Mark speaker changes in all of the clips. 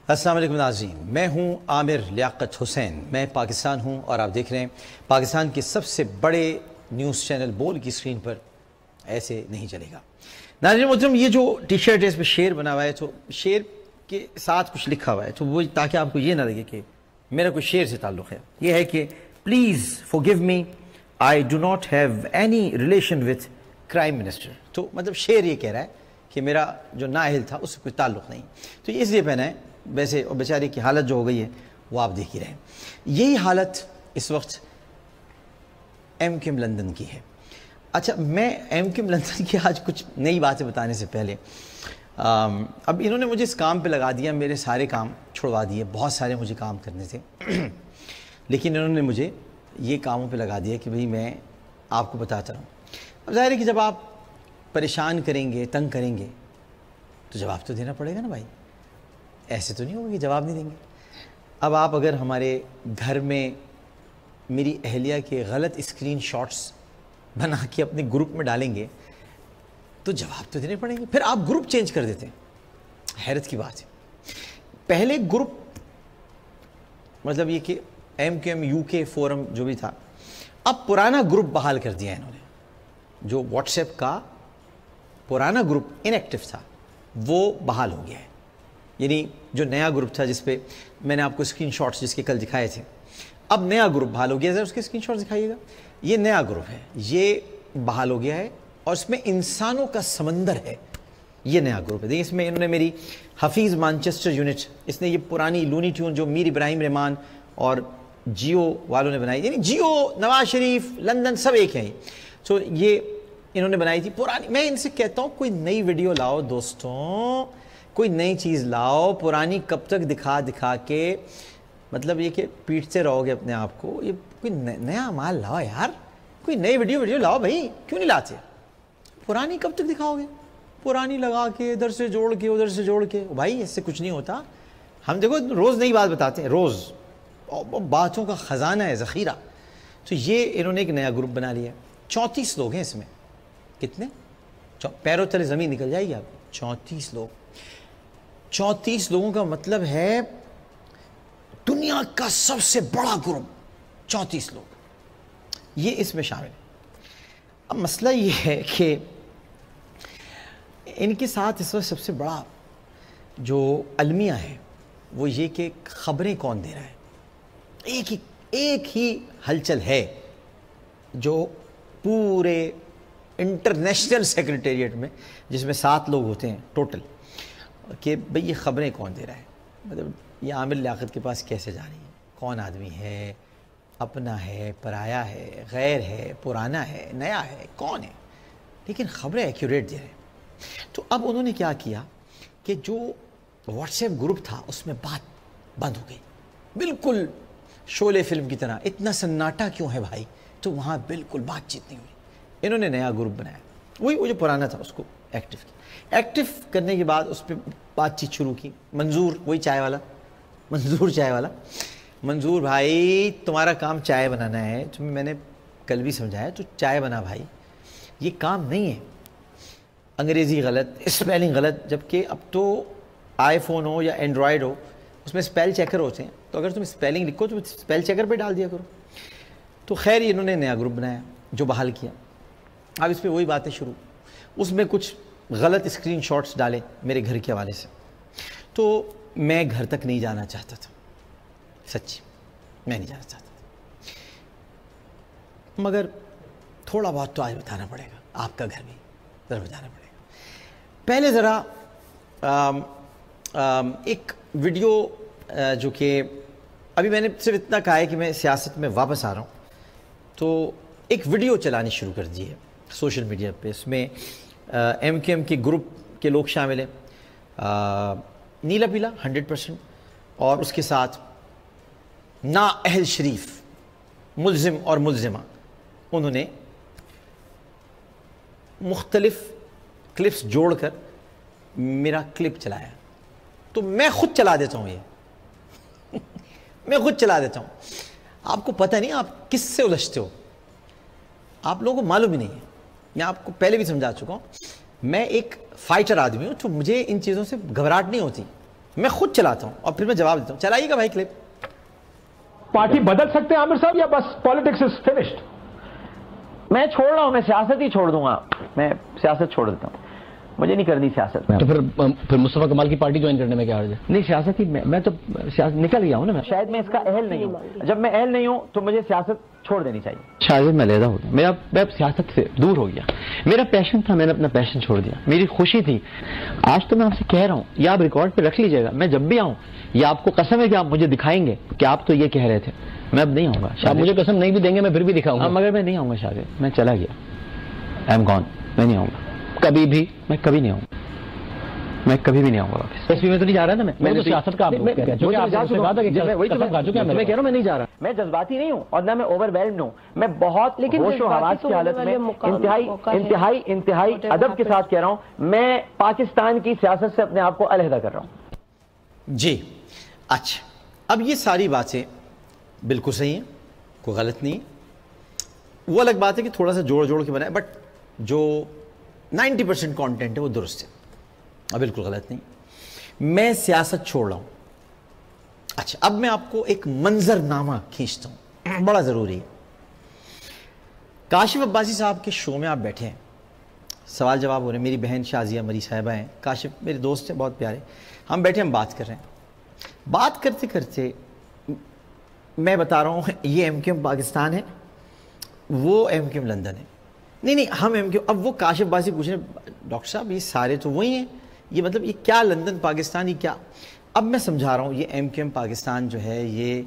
Speaker 1: السلام علیکم ناظرین، میں ہوں عامر لیاقت حسین، میں پاکستان ہوں اور آپ دیکھ رہے ہیں پاکستان کے سب سے بڑے نیوز چینل بول کی اسکرین پر ایسے نہیں چلے گا۔ ناظرین محترم، یہ جو ٹی شرٹ ہے اس پہ شعر بنا ہوا ہے، تو شعر کے ساتھ کچھ لکھا ہوا ہے، تو وہ تاکہ آپ کو یہ نہ لگے کہ میرا کوئی شعر سے تعلق ہے۔ یہ ہے کہ please forgive me, I do not have any relation with crime minister۔ تو مطلب شعر یہ کہہ رہا ہے کہ میرا جو نااہل تھا اس سے کوئی تعلق نہیں، تو یہ اس لیے پہنا ہے۔ ویسے اور بیچارے کی حالت جو ہو گئی ہے وہ آپ دیکھ ہی رہے ہیں۔ یہی حالت اس وقت ایم کیو ایم لندن کی ہے۔ اچھا، میں ایم کیو ایم لندن کی آج کچھ نئی باتیں بتانے سے پہلے اب انہوں نے مجھے اس کام پہ لگا دیا، میرے سارے کام چھڑوا دیے، بہت سارے مجھے کام کرنے تھے لیکن انہوں نے مجھے یہ کاموں پہ لگا دیا کہ بھئی میں آپ کو بتاتا ہوں۔ اب ظاہر ہے کہ جب آپ پریشان کریں گے، تنگ کریں گے تو جواب تو دینا پڑے گا نا بھائی، ایسے تو نہیں ہوگا کہ جواب نہیں دیں گے۔ اب آپ اگر ہمارے گھر میں میری اہلیہ کے غلط اسکرین شاٹس بنا کے اپنے گروپ میں ڈالیں گے تو جواب تو دینے پڑیں گے، پھر آپ گروپ چینج کر دیتے ہیں۔ حیرت کی بات ہے، پہلے گروپ مطلب یہ کہ ایم کیو ایم یو کے فورم جو بھی تھا، اب پرانا گروپ بحال کر دیا انہوں نے۔ جو واٹس ایپ کا پرانا گروپ انیکٹیو تھا وہ بحال ہو گیا ہے، یعنی جو نیا گروپ تھا جس پہ میں نے آپ کو اسکرین شاٹس جس کے کل دکھائے تھے، اب نیا گروپ بحال ہو گیا ہے۔ ذرا اس کے اسکرین شاٹس دکھائیے گا۔ یہ نیا گروپ ہے، یہ بحال ہو گیا ہے اور اس میں انسانوں کا سمندر ہے۔ یہ نیا گروپ ہے، دیکھیں اس میں انہوں نے میری حفیظ مانچسٹر یونٹ، اس نے یہ پرانی لونی ٹیون جو میر ابراہیم رحمان اور جیو والوں نے بنائی، یعنی جیو، نواز شریف، لندن سب ایک ہیں، تو یہ انہوں نے بنائی تھی پرانی۔ میں ان سے کہتا ہوں کوئی نئی ویڈیو لاؤ دوستوں، کوئی نئی چیز لاؤ، پرانی کب تک دکھا دکھا کے مطلب یہ کہ پیٹتے رہو گے اپنے آپ کو۔ یہ کوئی نیا مال لاؤ یار، کوئی نئی ویڈیو لاؤ بھائی، کیوں نہیں لاتے؟ پرانی کب تک دکھاؤ گے؟ پرانی لگا کے ادھر سے جوڑ کے ادھر سے جوڑ کے، بھائی اس سے کچھ نہیں ہوتا۔ ہم دیکھو روز نئی بات بتاتے ہیں، روز باتوں کا خزانہ ہے، ذخیرہ۔ تو یہ انہوں نے ایک نیا گروپ بنا لیا ہے، 34 لوگ ہیں اس میں۔ کتنے؟ پیروں تلے زمین نکل جائے گی آپ کو۔ 34 لوگ، 34 لوگوں کا مطلب ہے دنیا کا سب سے بڑا گروپ، 34 لوگ یہ اس میں شامل ہے۔ اب مسئلہ یہ ہے کہ ان کے ساتھ اس وقت سب سے بڑا جو المیہ ہے وہ یہ کہ خبریں کون دے رہا ہے۔ ایک ہی ہلچل ہے جو پورے انٹرنیشنل سیکریٹریٹ میں، جس میں 7 لوگ ہوتے ہیں ٹوٹل، کہ بھئی یہ خبریں کون دے رہا ہے، مطلب یہ عامر لیاقت کے پاس کیسے جا رہی ہیں، کون آدمی ہے، اپنا ہے، پرایا ہے، غیر ہے، پرانا ہے، نیا ہے، کون ہے، لیکن خبریں ایکوریٹ دے رہے ہیں۔ تو اب انہوں نے کیا کیا کہ جو واٹس ایپ گروپ تھا اس میں بات بند ہو گئی، بالکل شعلے فلم کی طرح۔ اتنا سناٹا کیوں ہے بھائی؟ تو وہاں بالکل بات چیت نہیں ہوئی۔ انہوں نے نیا گروپ بنایا، وہی وہ جو پرانا تھا اس کو ایکٹیو کیا۔ ایکٹیو کرنے کے بعد اس پہ بات چیت شروع کی۔ منظور، وہی چائے والا، منظور چائے والا، منظور بھائی تمہارا کام چائے بنانا ہے، تمہیں میں نے کل بھی سمجھایا، تو چائے بنا بھائی، یہ کام نہیں ہے۔ انگریزی غلط، اسپیلنگ غلط، جبکہ اب تو آئی فون ہو یا اینڈرائڈ ہو اس میں اسپیل چیکر ہوتے ہیں، تو اگر تم اسپیلنگ لکھو تو اسپیل چیکر پہ ڈال دیا کرو۔ تو خیر انہوں نے نیا گروپ بنایا جو بحال کیا۔ اب اس پہ وہی باتیں شروع، اس میں کچھ غلط اسکرین شاٹس ڈالے میرے گھر کے حوالے سے، تو میں گھر تک نہیں جانا چاہتا تھا، سچی میں نہیں جانا چاہتا تھا، مگر تھوڑا بہت تو آج بتانا پڑے گا، آپ کا گھر بھی ذرا بتانا پڑے گا۔ پہلے ذرا ایک ویڈیو جو کہ ابھی میں نے صرف اتنا کہا ہے کہ میں سیاست میں واپس آ رہا ہوں، تو ایک ویڈیو چلانی شروع کر دی ہے سوشل میڈیا پہ، اس میں ایم کیو ایم کے گروپ کے لوگ شامل ہیں، نیلا پیلا 100%، اور اس کے ساتھ نااہل شریف ملزم اور ملزمہ، انہوں نے مختلف کلپس جوڑ کر میرا کلپ چلایا، تو میں خود چلا دیتا ہوں، یہ میں خود چلا دیتا ہوں۔ آپ کو پتہ نہیں آپ کس سے الجھتے ہو، آپ لوگوں کو معلوم ہی نہیں ہے۔ میں آپ کو پہلے بھی سمجھا چکا ہوں، میں ایک فائٹر آدمی ہوں، تو مجھے ان چیزوں سے گھبراہٹ نہیں ہوتی۔ میں خود چلاتا ہوں اور پھر میں جواب دیتا ہوں. چلائیے گا بھائی کلپ.
Speaker 2: پارٹی بدل سکتے ہیں عامر صاحب یا بس پالیٹکس از فنشڈ؟
Speaker 3: میں چھوڑ رہا ہوں، میں سیاست ہی چھوڑ دوں گا، میں سیاست چھوڑ دیتا ہوں، مجھے نہیں کرنی سیاست.
Speaker 4: تو پھر مصطفیٰ کمال کی پارٹی جوائن کرنے میں کیا حرج ہے؟
Speaker 3: نہیں سیاست ہی میں تو سیاست نکل گیا ہوں نا. شاید میں اس کا اہل نہیں ہوں. جب میں اہل نہیں ہوں تو مجھے سیاست چھوڑ دینی چاہیے.
Speaker 4: شاید میں علیحدہ ہو گیا، میں سیاست سے دور ہو گیا. میرا پیشن تھا، میں نے اپنا پیشن چھوڑ دیا. میری خوشی تھی. آج تو میں آپ سے کہہ رہا ہوں، یا آپ ریکارڈ پہ رکھ لیجیے گا، میں جب بھی آؤں یا آپ کو قسم ہے کہ آپ مجھے دکھائیں گے کہ آپ تو یہ کہہ رہے تھے، میں اب نہیں آؤں گا. آپ مجھے قسم نہیں بھی دیں گے میں پھر بھی دکھاؤں گا، مگر میں نہیں آؤں گا. شاید میں چلا گیا، آئی ایم گون. میں نہیں آؤں گا کبھی بھی، میں کبھی نہیں آؤں گا، میں کبھی بھی نہیں آؤں گا واپس. ایس پی میں تو نہیں جا رہا تھا. میں تو سیاست کا میں کہہ رہا ہوں میں نہیں جا رہا.
Speaker 3: میں جذباتی نہیں ہوں اور نہ میں اوور ویلڈ ہوں. میں بہت ہوش و حواس کی حالت میں انتہائی ادب کے ساتھ کہہ رہا ہوں، میں پاکستان کی سیاست سے اپنے آپ کو علیحدہ کر رہا ہوں.
Speaker 1: جی اچھا، اب یہ ساری باتیں بالکل صحیح ہیں، کوئی غلط نہیں ہے. وہ الگ بات ہے کہ تھوڑا سا جوڑ کے بنائے، بٹ جو 90% کانٹینٹ ہے وہ درست ہے اور بالکل غلط نہیں. میں سیاست چھوڑ رہا ہوں. اچھا اب میں آپ کو ایک منظر نامہ کھینچتا ہوں، بڑا ضروری ہے. کاشف عباسی صاحب کے شو میں آپ بیٹھے ہیں، سوال جواب ہو رہے ہیں. میری بہن شازیہ مری صاحبہ ہیں، کاشف میرے دوست ہیں بہت پیارے. ہم بیٹھے ہم بات کر رہے ہیں. بات کرتے کرتے میں بتا رہا ہوں یہ ایم کیو ایم پاکستان ہے، وہ ایم کیو ایم لندن ہے. نہیں ہم ایم کیو. اب وہ کاشف عباسی پوچھ رہے ہیں ڈاکٹر صاحب یہ سارے تو وہی ہیں، یہ مطلب یہ کیا لندن پاکستان، یہ کیا؟ اب میں سمجھا رہا ہوں یہ ایم کیو ایم پاکستان جو ہے یہ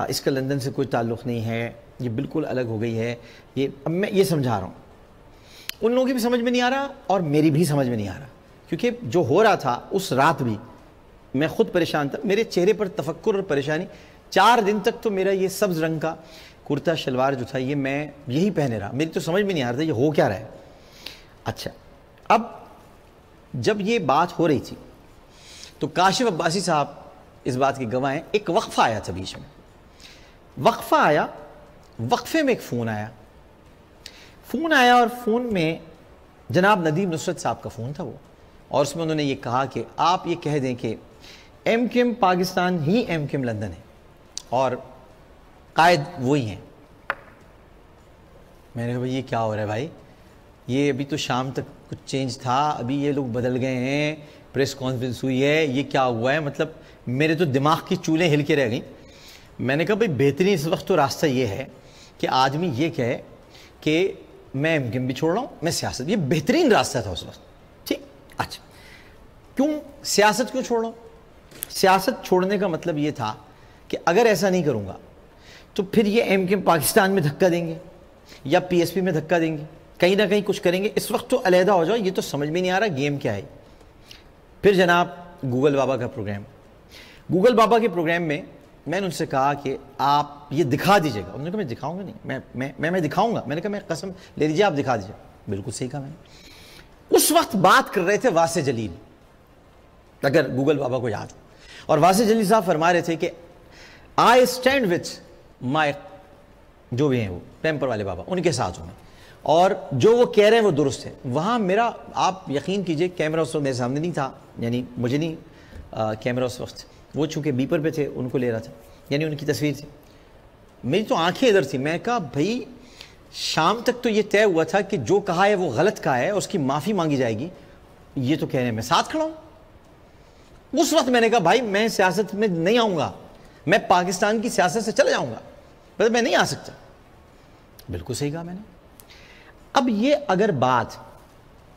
Speaker 1: اس کا لندن سے کوئی تعلق نہیں ہے، یہ بالکل الگ ہو گئی ہے. یہ اب میں یہ سمجھا رہا ہوں. ان لوگوں کی بھی سمجھ میں نہیں آ رہا اور میری بھی سمجھ میں نہیں آ رہا، کیونکہ جو ہو رہا تھا اس رات بھی میں خود پریشان تھا. میرے چہرے پر تفکر اور پریشانی. 4 دن تک تو میرا یہ سبز رنگ کا کرتا شلوار جو تھا یہ میں یہی پہنے رہا. میری تو سمجھ میں نہیں آ رہا تھا یہ ہو کیا رہا ہے. اچھا اب جب یہ بات ہو رہی تھی تو کاشف عباسی صاحب اس بات کے گواہ ہیں. ایک وقفہ آیا تھا بیچ میں، وقفہ آیا، وقفے میں ایک فون آیا اور فون میں جناب ندیم نصرت صاحب کا فون تھا وہ، اور اس میں انہوں نے یہ کہا کہ آپ یہ کہہ دیں کہ ایم کیو ایم پاکستان ہی ایم کیو ایم لندن ہے اور قائد وہی ہیں. میں نے کہا بھائی یہ کیا ہو رہا ہے بھائی، یہ ابھی تو شام تک کچھ چینج تھا، ابھی یہ لوگ بدل گئے ہیں، پریس کانفرنس ہوئی ہے، یہ کیا ہوا ہے؟ مطلب میرے تو دماغ کی چولیں ہل کے رہ گئیں. میں نے کہا بھائی بہترین اس وقت تو راستہ یہ ہے کہ آدمی یہ کہے کہ میں ایم کیو ایم بھی چھوڑ رہا ہوں، میں سیاست، یہ بہترین راستہ تھا اس وقت. ٹھیک اچھا کیوں سیاست کیوں چھوڑ رہا ہوں؟ سیاست چھوڑنے کا مطلب یہ تھا کہ اگر ایسا نہیں کروں گا تو پھر یہ ایم کیو ایم پاکستان میں دھکا دیں گے یا پی ایس پی میں دھکا دیں گے، کہیں نہ کہیں کچھ کریں گے. اس وقت تو علیحدہ ہو جاؤ، یہ تو سمجھ میں نہیں آ رہا گیم کیا ہے. پھر جناب گوگل بابا کا پروگرام، گوگل بابا کے پروگرام میں میں نے ان سے کہا کہ آپ یہ دکھا دیجیے گا. انہوں نے کہا میں دکھاؤں گا نہیں، میں دکھاؤں گا. میں نے کہا میں قسم لے لیجیے آپ دکھا دیجیے. بالکل صحیح کہا میں نے. اس وقت بات کر رہے تھے واسع جلیل، اگر گوگل بابا کو یاد ہو، اور واسع جلیل صاحب فرما رہے تھے کہ آئی اسٹینڈ وتھ مائی، جو بھی ہیں وہ پیمپر والے بابا، ان کے ساتھ ہوں میں، اور جو وہ کہہ رہے ہیں وہ درست ہے. وہاں میرا آپ یقین کیجئے کیمرہ اس وقت میرے سامنے نہیں تھا، یعنی مجھے نہیں کیمرہ اس وقت، وہ چونکہ بیپر پہ تھے ان کو لے رہا تھا، یعنی ان کی تصویر تھی. میری تو آنکھیں ادھر تھی. میں کہا بھائی شام تک تو یہ طے ہوا تھا کہ جو کہا ہے وہ غلط کہا ہے، اس کی معافی مانگی جائے گی، یہ تو کہہ رہے ہیں میں ساتھ کھڑا ہوں. اس وقت میں نے کہا بھائی میں سیاست میں نہیں آؤں گا، میں پاکستان کی سیاست سے چلا جاؤں گا، میں نہیں آ سکتا. بالکل صحیح کہا میں نے. اب یہ اگر بات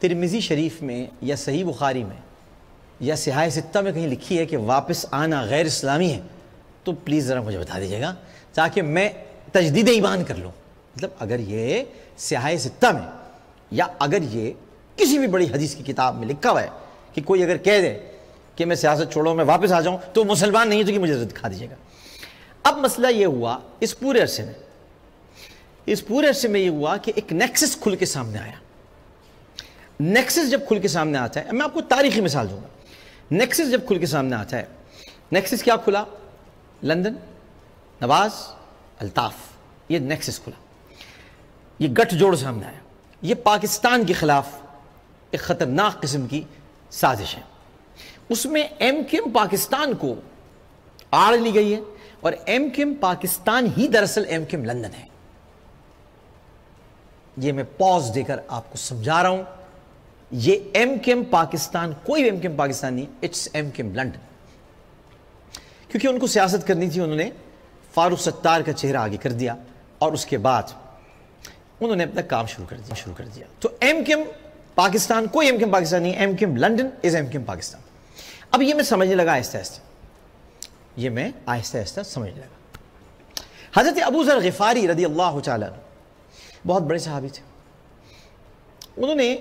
Speaker 1: ترمذی شریف میں یا صحیح بخاری میں یا صحاح ستہ میں کہیں لکھی ہے کہ واپس آنا غیر اسلامی ہے تو پلیز ذرا مجھے بتا دیجیے گا تاکہ میں تجدید ایمان کر لوں. مطلب اگر یہ صحاح ستہ میں یا اگر یہ کسی بھی بڑی حدیث کی کتاب میں لکھا ہوا ہے کہ کوئی اگر کہہ دے کہ میں سیاست چھوڑوں میں واپس آ جاؤں تو مسلمان نہیں ہے تو کہ مجھے دکھا دیجیے گا. اب مسئلہ یہ ہوا اس پورے عرصے میں یہ ہوا کہ ایک نیکسس کھل کے سامنے آیا. نیکسس جب کھل کے سامنے آتا ہے، میں آپ کو تاریخی مثال دوں گا. نیکسس جب کھل کے سامنے آتا ہے، نیکسس کیا کھلا؟ لندن، نواز، الطاف، یہ نیکسس کھلا، یہ گٹھ جوڑ سامنے آیا. یہ پاکستان کے خلاف ایک خطرناک قسم کی سازش ہے. اس میں ایم کیو ایم پاکستان کو آڑ لی گئی ہے، اور ایم کیو ایم پاکستان ہی دراصل ایم کیو ایم لندن ہے۔ یہ میں پاز دے کر آپ کو سمجھا رہا ہوں، یہ ایم کیو ایم پاکستان کوئی ایم کیو ایم پاکستان نہیں، it's M Q M London. کیونکہ ان کو سیاست کرنی تھی، انہوں نے فاروق ستار کا چہرہ آگے کر دیا، اور اس کے بعد انہوں نے اپنا کام شروع کر دیا۔ تو ایم کیو ایم پاکستان کوئی ایم کیو ایم پاکستان نہیں، ایم کیو ایم لندن از ایم کیو ایم پاکستان۔ اب یہ میں سمجھنے لگا آہستہ آہستہ سمجھنے لگا۔ حضرت ابو ذر غفاری رضی اللہ تعالیٰ عنہ بہت بڑے صحابی تھے، انہوں نے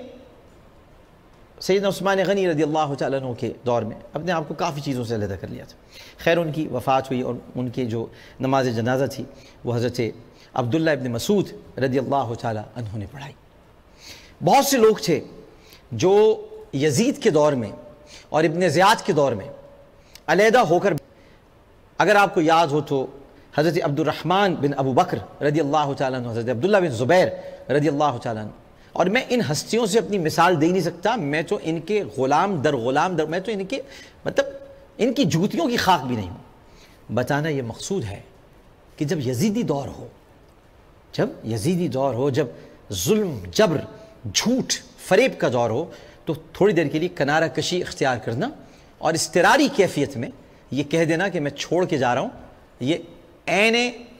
Speaker 1: سیدنا عثمان غنی رضی اللہ تعالیٰ عنہ کے دور میں اپنے آپ کو کافی چیزوں سے علیحدہ کر لیا تھا۔ خیر ان کی وفات ہوئی، اور ان کے جو نماز جنازہ تھی وہ حضرت عبداللہ ابن مسعود رضی اللہ تعالیٰ عنہ نے پڑھائی۔ بہت سے لوگ تھے جو یزید کے دور میں اور ابن زیاد کے دور میں علیحدہ ہو کر، اگر آپ کو یاد ہو تو حضرت عبد الرحمن بن ابو بکر رضی اللہ تعالیٰ عنہ، حضرت عبداللہ بن زبیر رضی اللہ تعالیٰ عنہ، اور میں ان ہستیوں سے اپنی مثال دے نہیں سکتا، میں تو ان کے غلام در میں تو ان کے ان کی جوتیوں کی خاک بھی نہیں ہوں۔ بتانا یہ مقصود ہے کہ جب یزیدی دور ہو، جب ظلم، جبر، جھوٹ، فریب کا دور ہو، تو تھوڑی دیر کے لیے کنارہ کشی اختیار کرنا اور اضطراری کیفیت میں یہ کہہ دینا کہ میں چھوڑ کے جا رہا ہوں، یہ عین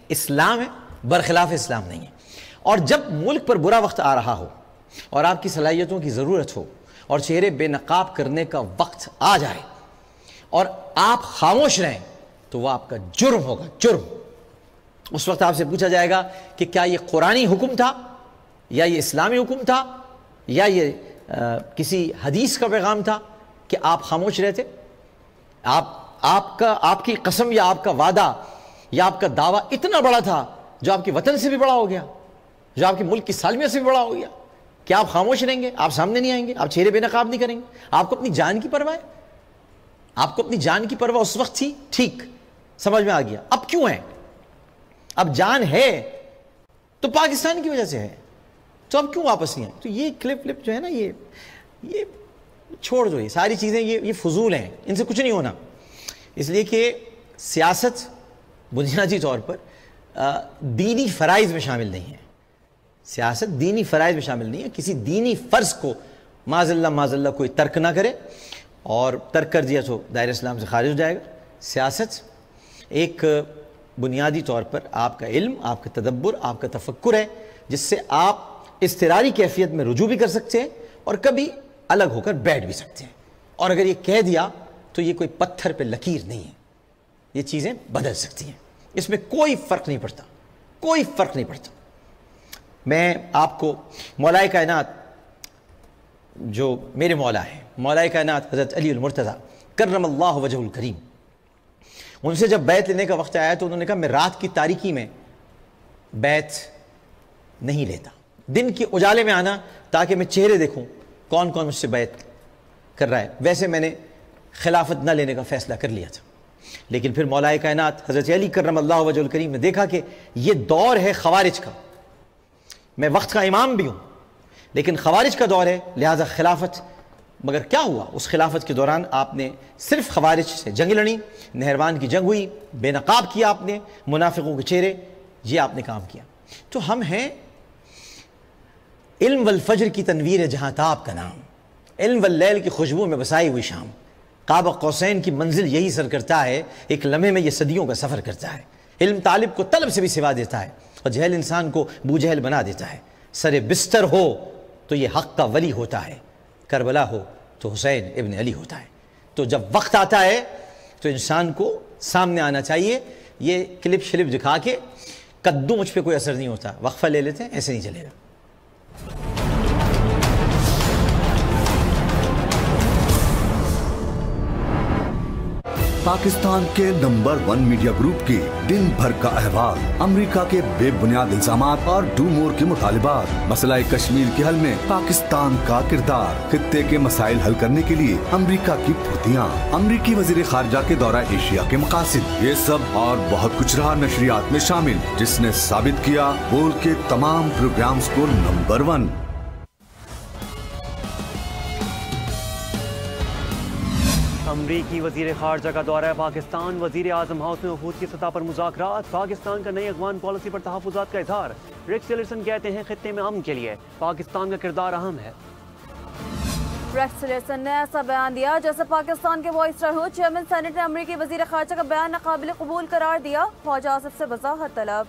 Speaker 1: اسلام ہے، برخلاف اسلام نہیں ہے۔ اور جب ملک پر برا وقت آ رہا ہو اور آپ کی صلاحیتوں کی ضرورت ہو اور چہرے بے نقاب کرنے کا وقت آ جائے اور آپ خاموش رہیں، تو وہ آپ کا جرم ہوگا، جرم۔ اس وقت آپ سے پوچھا جائے گا کہ کیا یہ قرآنی حکم تھا، یا یہ اسلامی حکم تھا، یا یہ کسی حدیث کا پیغام تھا کہ آپ خاموش رہے تھے؟ آپ کی قسم یا آپ کا وعدہ یا آپ کا دعویٰ اتنا بڑا تھا جو آپ کے وطن سے بھی بڑا ہو گیا، جو آپ کے ملک کی سالمیت سے بھی بڑا ہو گیا، کیا آپ خاموش رہیں گے؟ آپ سامنے نہیں آئیں گے؟ آپ چہرے بے نقاب نہیں کریں گے؟ آپ کو اپنی جان کی پرواہ ہے؟ آپ کو اپنی جان کی پرواہ اس وقت تھی، ٹھیک، سمجھ میں آ گیا۔ اب کیوں ہے؟ اب جان ہے تو پاکستان کی وجہ سے ہے، تو اب کیوں واپس نہیں آئے؟ تو یہ کلپ جو ہے نا، یہ چھوڑ دو، یہ ساری چیزیں یہ فضول ہیں، ان سے کچھ نہیں ہونا۔ اس لیے کہ سیاست بنیادی طور پر دینی فرائض میں شامل نہیں ہے، سیاست دینی فرائض میں شامل نہیں ہے۔ کسی دینی فرض کو معاذ اللہ کوئی ترک نہ کرے، اور ترک کر دیا تو دائرہ اسلام سے خارج ہو جائے گا۔ سیاست ایک بنیادی طور پر آپ کا علم، آپ کا تدبر، آپ کا تفکر ہے، جس سے آپ اضطراری کیفیت میں رجوع بھی کر سکتے ہیں اور کبھی الگ ہو کر بیٹھ بھی سکتے ہیں۔ اور اگر یہ کہہ دیا تو یہ کوئی پتھر پہ لکیر نہیں ہے، یہ چیزیں بدل سکتی ہیں، اس میں کوئی فرق نہیں پڑتا، کوئی فرق نہیں پڑتا۔ میں آپ کو مولائے کائنات جو میرے مولا ہیں، مولائے کائنات حضرت علی المرتضیٰ کرم اللہ وجہ الکریم، ان سے جب بیعت لینے کا وقت آیا تو انہوں نے کہا میں رات کی تاریکی میں بیعت نہیں لیتا، دن کے اجالے میں آنا تاکہ میں چہرے دیکھوں کون کون مجھ سے بیعت کر رہا ہے۔ ویسے میں نے خلافت نہ لینے کا فیصلہ کر لیا تھا، لیکن پھر مولائے کائنات حضرت علی کرم اللہ وجہ الکریم نے دیکھا کہ یہ دور ہے خوارج کا، میں وقت کا امام بھی ہوں لیکن خوارج کا دور ہے، لہذا خلافت۔ مگر کیا ہوا؟ اس خلافت کے دوران آپ نے صرف خوارج سے جنگ لڑی، نہروان کی جنگ ہوئی، بے نقاب کیا آپ نے، منافقوں کے چہرے، یہ آپ نے کام کیا۔ تو ہم ہیں علم والفجر کی تنویر جہاں تاب کا نام، علم واللیل کی خوشبو میں بسائی ہوئی شام، قاب قوسین کی منزل یہی سر کرتا ہے، ایک لمحے میں یہ صدیوں کا سفر کرتا ہے۔ علم طالب کو طلب سے بھی سوا دیتا ہے، اور جہل انسان کو بوجہل بنا دیتا ہے۔ سر بستر ہو تو یہ حق کا ولی ہوتا ہے، کربلا ہو تو حسین ابن علی ہوتا ہے۔ تو جب وقت آتا ہے تو انسان کو سامنے آنا چاہیے۔ یہ کلپ شلپ دکھا کے کدو مجھ پہ کوئی اثر نہیں ہوتا، وقفہ لے لیتے ہیں، ایسے نہیں چلے گا۔
Speaker 5: پاکستان کے نمبر 1 میڈیا گروپ کی دن بھر کا احوال، امریکہ کے بے بنیاد الزامات اور ڈو مور کے مطالبات، مسئلہ کشمیر کے حل میں پاکستان کا کردار، خطے کے مسائل حل کرنے کے لیے امریکہ کی پھرتیاں، امریکی وزیر خارجہ کے دورہ ایشیا کے مقاصد، یہ سب اور بہت کچھ رہا نشریات میں شامل، جس نے ثابت کیا ملک کے تمام پروگرامز کو نمبر 1۔
Speaker 6: امریکی وزیر خارجہ کا دورہ پاکستان، وزیر اعظم ہاؤس میں وفود کی سطح پر مذاکرات، پاکستان کا نئی افغان پالیسی پر تحفظات کا اظہار۔ ریکس ٹیلرسن کہتے ہیں خطے میں امن کے لیے پاکستان کا کردار اہم ہے۔
Speaker 7: ریکس ٹیلرسن نے ایسا بیان دیا جیسے پاکستان کے وائس رائے ہو۔ چیئرمین سینٹ نے امریکی وزیر خارجہ کا بیان ناقابل قبول قرار دیا، خواجہ آصف سے وضاحت طلب۔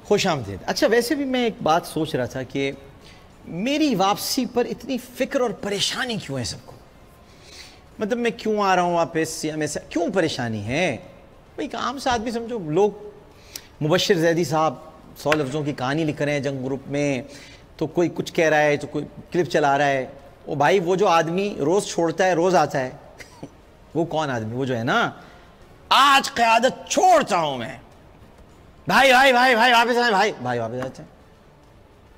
Speaker 1: خوش آمدید۔ اچھا ویسے بھی میں ایک بات سوچ رہا تھا کہ میری واپسی پر اتنی فکر اور پریشانی کیوں ہے سب کو؟ مطلب میں کیوں آ رہا ہوں واپس، یا میں کیوں پریشانی ہے؟ بھئی ایک عام سا آدمی سمجھو، لوگ مبشر زیدی صاحب 100 لفظوں کی کہانی لکھ رہے ہیں جنگ گروپ میں، تو کوئی کچھ کہہ رہا ہے تو کوئی کلپ چلا رہا ہے۔ وہ بھائی وہ جو آدمی روز چھوڑتا ہے روز آتا ہے وہ کون آدمی؟ وہ جو ہے نا آج قیادت چھوڑتا ہوں میں، بھائی بھائی بھائی بھائی واپس آئے، بھائی بھائی واپس آتے ہیں،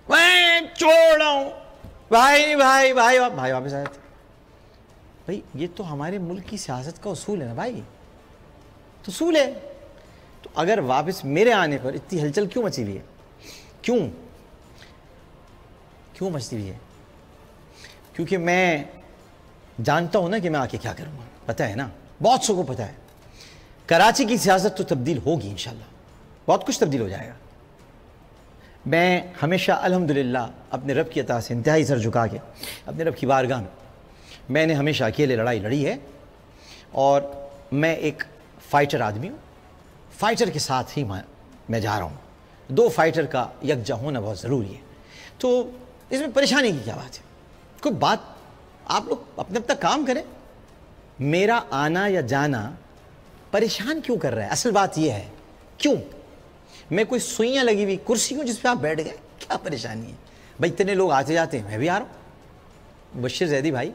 Speaker 1: میں چھوڑ رہا ہوں، بھائی بھائی بھائی بھائی واپس آئے تھے۔ بھائی یہ تو ہمارے ملک کی سیاست کا اصول ہے نا بھائی، تو اصول ہے۔ تو اگر واپس میرے آنے پر اتنی ہلچل کیوں مچی ہوئی ہے؟ کیوں مچتی ہوئی ہے؟ کیونکہ میں جانتا ہوں نا کہ میں آ کے کیا کروں گا، پتہ ہے نا، بہت سو کو پتہ ہے۔ کراچی کی سیاست تو تبدیل ہوگی انشاءاللہ، بہت کچھ تبدیل ہو جائے گا۔ میں ہمیشہ الحمدللہ اپنے رب کی عطا سے انتہائی سر جھکا کے اپنے رب کی بارگاہ میں نے ہمیشہ اکیلے لڑائی لڑی ہے، اور میں ایک فائٹر آدمی ہوں، فائٹر کے ساتھ ہی میں جا رہا ہوں۔ 2 فائٹر کا یکجا ہونا بہت ضروری ہے، تو اس میں پریشانی کی کیا بات ہے؟ کوئی بات، آپ لوگ اپنا کام کریں۔ میرا آنا یا جانا پریشان کیوں کر رہا ہے؟ اصل بات یہ ہے، کیوں؟ میں کوئی سوئیاں لگی ہوئی کرسی ہوں جس پہ آپ بیٹھ گئے؟ کیا پریشانی ہے بھائی؟ اتنے لوگ آتے جاتے ہیں، میں بھی آ رہا ہوں۔ مبشر زیدی بھائی،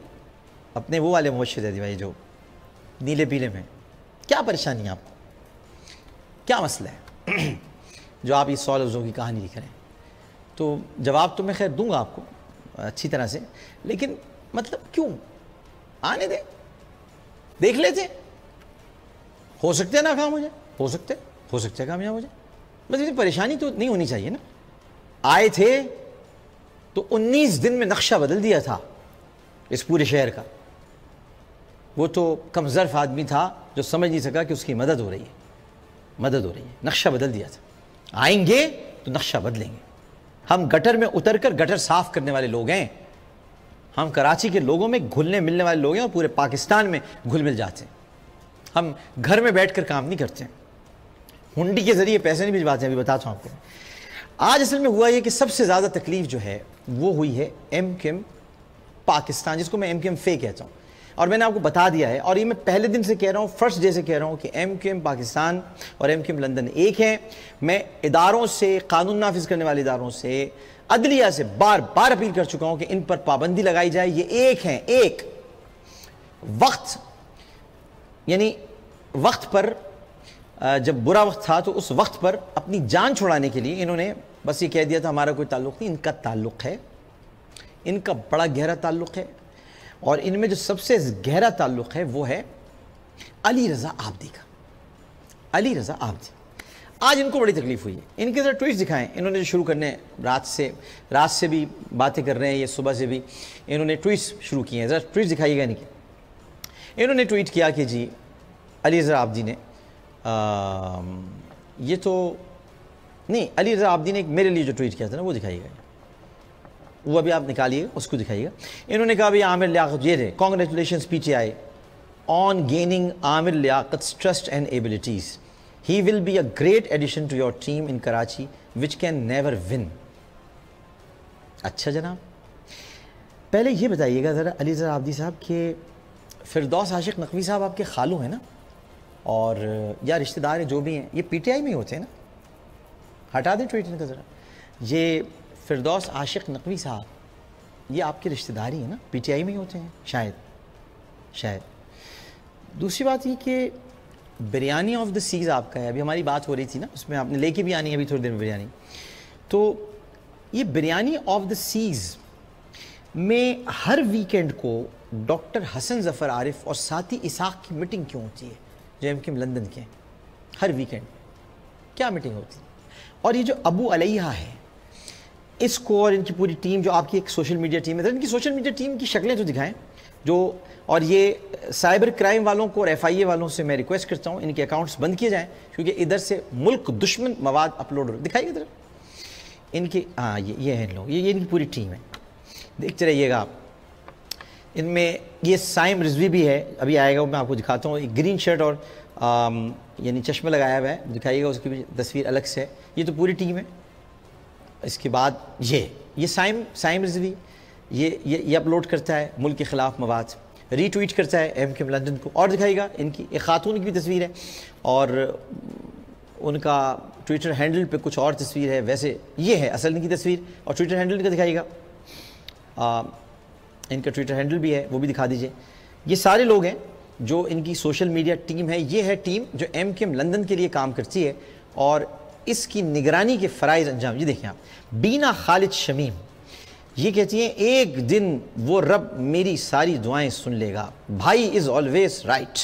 Speaker 1: اپنے وہ والے مبشر زیدی بھائی جو نیلے پیلے میں، کیا پریشانی ہے آپ کو؟ کیا مسئلہ ہے جو آپ یہ 100 لفظوں کی کہانی لکھ رہے ہیں؟ تو جواب تو میں خیر دوں گا آپ کو اچھی طرح سے، لیکن مطلب کیوں؟ آنے دیں، دیکھ لیتے، ہو سکتے ہیں ناکام ہو جائے، ہو سکتے ہیں کامیاب ہو جائے، بس اتنی پریشانی تو نہیں ہونی چاہیے نا۔ آئے تھے تو 19 دن میں نقشہ بدل دیا تھا اس پورے شہر کا۔ وہ تو کم ظرف آدمی تھا جو سمجھ نہیں سکا کہ اس کی مدد ہو رہی ہے، نقشہ بدل دیا تھا۔ آئیں گے تو نقشہ بدلیں گے۔ ہم گٹر میں اتر کر گٹر صاف کرنے والے لوگ ہیں، ہم کراچی کے لوگوں میں گھلنے ملنے والے لوگ ہیں، اور پورے پاکستان میں گھل مل جاتے ہیں۔ ہم گھر میں بیٹھ کر کام نہیں کرتے ہیں، ہنڈی کے ذریعے پیسے نہیں بھجواتے ہیں۔ ابھی بتاتا ہوں آپ کو، آج اصل میں ہوا یہ کہ سب سے زیادہ تکلیف جو ہے وہ ہوئی ہے ایم کیو ایم پاکستان، جس کو میں ایم کیو ایم فے کہتا ہوں، اور میں نے آپ کو بتا دیا ہے، اور یہ میں پہلے دن سے کہہ رہا ہوں، فرسٹ ڈے سے کہہ رہا ہوں کہ ایم کیو ایم پاکستان اور ایم کیو ایم لندن ایک ہیں۔ میں اداروں سے، قانون نافذ کرنے والے اداروں سے، عدلیہ سے بار بار اپیل کر چکا ہوں کہ ان پر پابندی لگائی جائے۔ یہ ایک ہیں، ایک وقت، یعنی وقت پر جب برا وقت تھا تو اس وقت پر اپنی جان چھڑانے کے لیے انہوں نے بس یہ کہہ دیا تھا ہمارا کوئی تعلق نہیں۔ ان کا تعلق ہے، ان کا بڑا گہرا تعلق ہے، اور ان میں جو سب سے گہرا تعلق ہے وہ ہے علی رضا عابدی کا۔ علی رضا عابدی، آج ان کو بڑی تکلیف ہوئی ہے۔ ان کے ذرا ٹویٹس دکھائیں، انہوں نے جو شروع کرنے رات سے بھی باتیں کر رہے ہیں، یہ صبح سے بھی انہوں نے ٹویٹس شروع کیے ہیں، ذرا ٹویٹس دکھائیے گا۔ انہوں نے ٹویٹ کیا کہ جی علی رضا عابدی نے یہ تو نہیں، علی رضا عابدی نے میرے لیے جو ٹویٹ کیا تھا نا وہ دکھائیے گا، وہ ابھی آپ نکالیے گا، اس کو دکھائیے گا۔ انہوں نے کہا بھی عامر لیاقت، یہ ہے congratulations P T I on gaining Aamir Liaquat's trust and abilities. He will be a great addition to your team in Karachi which can never win. اچھا جناب، پہلے یہ بتائیے گا ذرا علی رضا عابدی صاحب کہ فردوس عاشق نقوی صاحب آپ کے خالو ہیں نا، اور یا رشتہ دار ہیں جو بھی ہیں، یہ پی ٹی آئی میں ہی ہوتے ہیں نا؟ ہٹا دیں ٹویٹ ان کا ذرا۔ یہ فردوس عاشق نقوی صاحب یہ آپ کے رشتہ دار ہی ہیں نا، پی ٹی آئی میں ہی ہوتے ہیں شاید۔ دوسری بات یہ کہ بریانی آف دا سیز آپ کا ہے، ابھی ہماری بات ہو رہی تھی نا، اس میں آپ نے لے کے بھی آنی ہے ابھی تھوڑی دیر میں بریانی۔ تو یہ بریانی آف دا سیز میں ہر ویکینڈ کو ڈاکٹر حسن ظفر عارف اور ساتھی اسحاق کی میٹنگ کیوں ہوتی ہے جو ایم کیو ایم لندن کے ہیں؟ ہر ویکینڈ کیا میٹنگ ہوتی ہے؟ اور یہ جو ابو علیہ ہے، اس کو اور ان کی پوری ٹیم جو آپ کی ایک سوشل میڈیا ٹیم ہے، ان کی سوشل میڈیا ٹیم کی شکلیں تو دکھائیں۔ جو اور یہ سائبر کرائم والوں کو اور ایف آئی اے والوں سے میں ریکویسٹ کرتا ہوں ان کے اکاؤنٹس بند کیے جائیں، کیونکہ ادھر سے ملک دشمن مواد اپلوڈ دکھائیے ادھر ان کی، ہاں یہ ہیں لوگ، یہ ان کی پوری ٹیم ہے، دیکھتے رہیے گا آپ۔ ان میں یہ سائم رضوی بھی ہے، ابھی آئے گا، میں آپ کو دکھاتا ہوں، ایک گرین شرٹ اور یعنی چشمہ لگایا ہوا ہے، دکھائیے گا، اس کی بھی تصویر الگ سے ہے، یہ تو پوری ٹیم ہے۔ اس کے بعد یہ سائم رضوی یہ اپلوڈ کرتا ہے ملک کے خلاف مواد، ری ٹویٹ کرتا ہے ایم کیو ایم لندن کو، اور دکھائیے گا ان کی ایک خاتون کی بھی تصویر ہے اور ان کا ٹویٹر ہینڈل پہ کچھ اور تصویر ہے، ویسے یہ ہے اصل ان کی تصویر، اور ٹویٹر ہینڈل کا دکھائیے گا، ان کا ٹویٹر ہینڈل بھی ہے وہ بھی دکھا دیجئے۔ یہ سارے لوگ ہیں جو ان کی سوشل میڈیا ٹیم ہے، یہ ہے ٹیم جو ایم کیو ایم لندن کے لیے کام کرتی ہے اور اس کی نگرانی کے فرائض انجام، یہ دیکھیں آپ، بینا خالد شمیم یہ کہتی ہیں ایک دن وہ رب میری ساری دعائیں سن لے گا، بھائی از آلویز رائٹ۔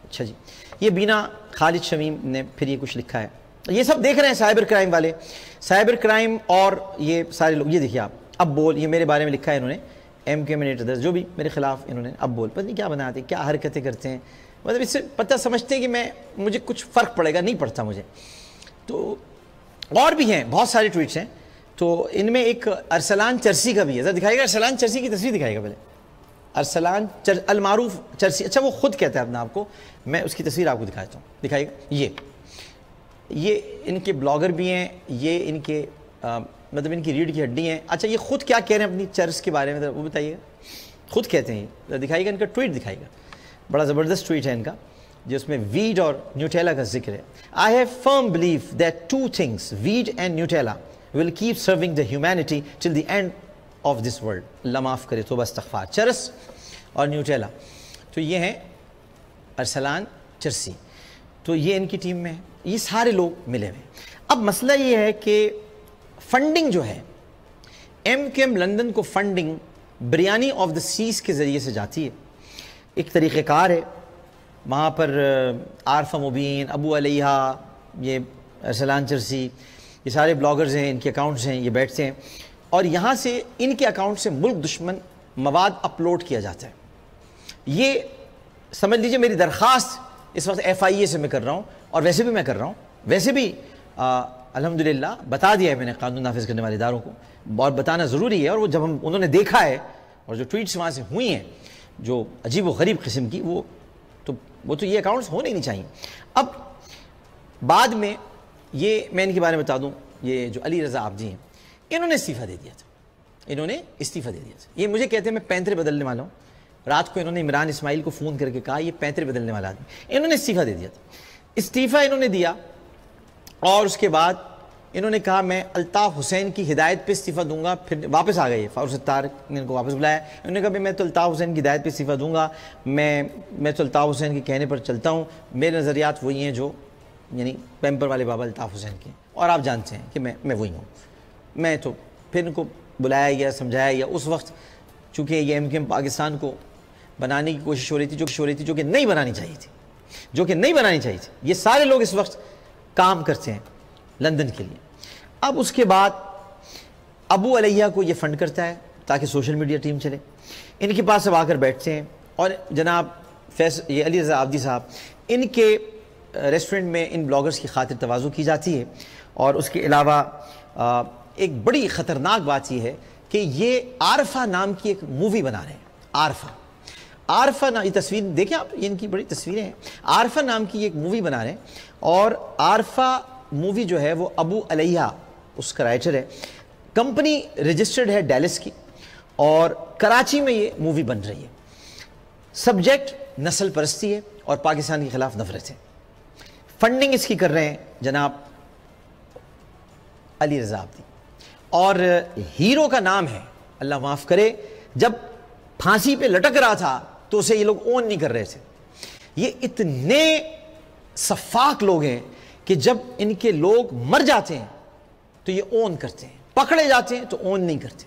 Speaker 1: اچھا جی، یہ بینا خالد شمیم نے پھر یہ کچھ لکھا ہے، یہ سب دیکھ رہے ہیں سائبر کرائم والے، سائبر کرائم اور یہ سارے لوگ، یہ دیکھیے آپ، اب بول، یہ میرے بارے میں لکھا ہے انہوں نے، ایم کے منیٹر جو بھی میرے خلاف انہوں نے اب بول، پتہ نہیں کیا بناتے ہیں، کیا حرکتیں کرتے ہیں، مطلب اس سے پتہ سمجھتے ہیں کہ مجھے کچھ فرق پڑے گا، نہیں پڑتا مجھے۔ تو اور بھی ہیں بہت سارے ٹویٹس ہیں، تو ان میں ایک ارسلان چرسی کا بھی ہے، ذرا دکھائے گا ارسلان چرسی کی تصویر دکھائے گا پہلے، ارسلان المعروف چرسی، اچھا وہ خود کہتا ہے اپنا آپ کو، میں اس کی تصویر آپ کو دکھاتا ہوں، دکھائے گا، یہ ان کے بلاگر بھی ہیں، یہ ان کے مطلب ان کی ریڑھ کی ہڈی ہیں۔ اچھا یہ خود کیا کہہ رہے ہیں اپنی چرس کے بارے میں وہ بتائیے گا، خود کہتے ہیں، دکھائیے گا ان کا ٹویٹ، دکھائیے گا، بڑا زبردست ٹویٹ ہے ان کا جس میں ویڈ اور نیوٹیلا کا ذکر ہے۔ I have firm belief that two things, weed and Nutella, will keep serving the humanity till the end of this world. اللہ معاف کرے، توبہ استغفار، چرس اور نیوٹیلا، تو یہ ہیں ارسلان چرسی، تو یہ ان کی ٹیم میں ہے، یہ سارے لوگ ملے ہوئے ہیں۔ اب مسئلہ یہ ہے کہ فنڈنگ جو ہے ایم کیو ایم لندن کو funding biryani of the seas کے ذریعے سے جاتی ہے، ایک طریقہ کار ہے، وہاں پر عارفہ مبین، ابو علیہ، یہ ارسلان چرسی، یہ سارے بلاگرز ہیں، ان کے اکاؤنٹس ہیں، یہ بیٹھتے ہیں اور یہاں سے ان کے اکاؤنٹ سے ملک دشمن مواد اپلوڈ کیا جاتا ہے۔ یہ سمجھ لیجئے میری درخواست اس وقت ایف آئی اے سے میں کر رہا ہوں، اور ویسے بھی میں کر رہا ہوں، ویسے بھی الحمدللہ بتا دیا ہے میں نے قانون نافذ کرنے والے اداروں کو، اور بتانا ضروری ہے، اور وہ جب انہوں نے دیکھا ہے اور جو ٹویٹس وہاں سے ہوئی ہیں جو عجیب و غریب قسم کی، وہ تو یہ اکاؤنٹس ہونے ہی نہیں چاہیے۔ اب بعد میں یہ میں ان کے بارے میں بتا دوں، یہ جو علی رضا عابدی ہیں، انہوں نے استعفیٰ دے دیا تھا، یہ مجھے کہتے ہیں میں پینترے بدلنے والا ہوں، رات کو انہوں نے عمران اسماعیل کو فون کر کے کہا یہ پینترے بدلنے والا آدمی، انہوں نے استعفیٰ دے دیا تھا، استعفیٰ انہوں نے دیا اور اس کے بعد انہوں نے کہا میں الطاف حسین کی ہدایت پہ استعفیٰ دوں گا، پھر واپس آ گئے، فاروق ستار نے ان کو واپس بلایا، انہوں نے کہا میں تو الطاف حسین کی ہدایت پہ استعفیٰ دوں گا، میں تو الطاف حسین کے کہنے پر چلتا ہوں، میرے نظریات وہی ہیں جو یعنی پیمپر والے بابا الطاف حسین کے، اور آپ جانتے ہیں کہ میں وہی ہوں، میں تو پھر ان کو بلایا گیا، سمجھایا گیا، اس وقت چونکہ یہ ایم کیو ایم پاکستان کو بنانے کی کوشش ہو رہی تھی جو کہ نہیں بنانی چاہیے تھی، یہ سارے لوگ اس وقت کام کرتے ہیں لندن کے لیے۔ اب اس کے بعد ابو علیہ کو یہ فنڈ کرتا ہے تاکہ سوشل میڈیا ٹیم چلے، ان کے پاس اب آ کر بیٹھتے ہیں، اور جناب یہ علی رضا عابدی صاحب، ان کے ریسٹورنٹ میں ان بلاگرز کی خاطر تواضع کی جاتی ہے، اور اس کے علاوہ ایک بڑی خطرناک بات یہ ہے کہ یہ عارفہ نام کی ایک مووی بنا رہے ہیں، عارفہ نام، یہ تصویر دیکھیں آپ، یہ ان کی بڑی تصویریں ہیں، عارفہ نام کی ایک مووی بنا رہے ہیں، اور عارفہ مووی جو ہے وہ ابو علیہ اس کا رائٹر ہے، کمپنی رجسٹرڈ ہے ڈیلس کی، اور کراچی میں یہ مووی بن رہی ہے، سبجیکٹ نسل پرستی ہے اور پاکستان کے خلاف نفرت ہے، فنڈنگ اس کی کر رہے ہیں جناب علی رضا عابدی، اور ہیرو کا نام ہے، اللہ معاف کرے، جب پھانسی پہ لٹک رہا تھا تو اسے یہ لوگ اون نہیں کر رہے تھے، یہ اتنے صفاق لوگ ہیں کہ جب ان کے لوگ مر جاتے ہیں تو یہ اون کرتے ہیں، پکڑے جاتے ہیں تو اون نہیں کرتے،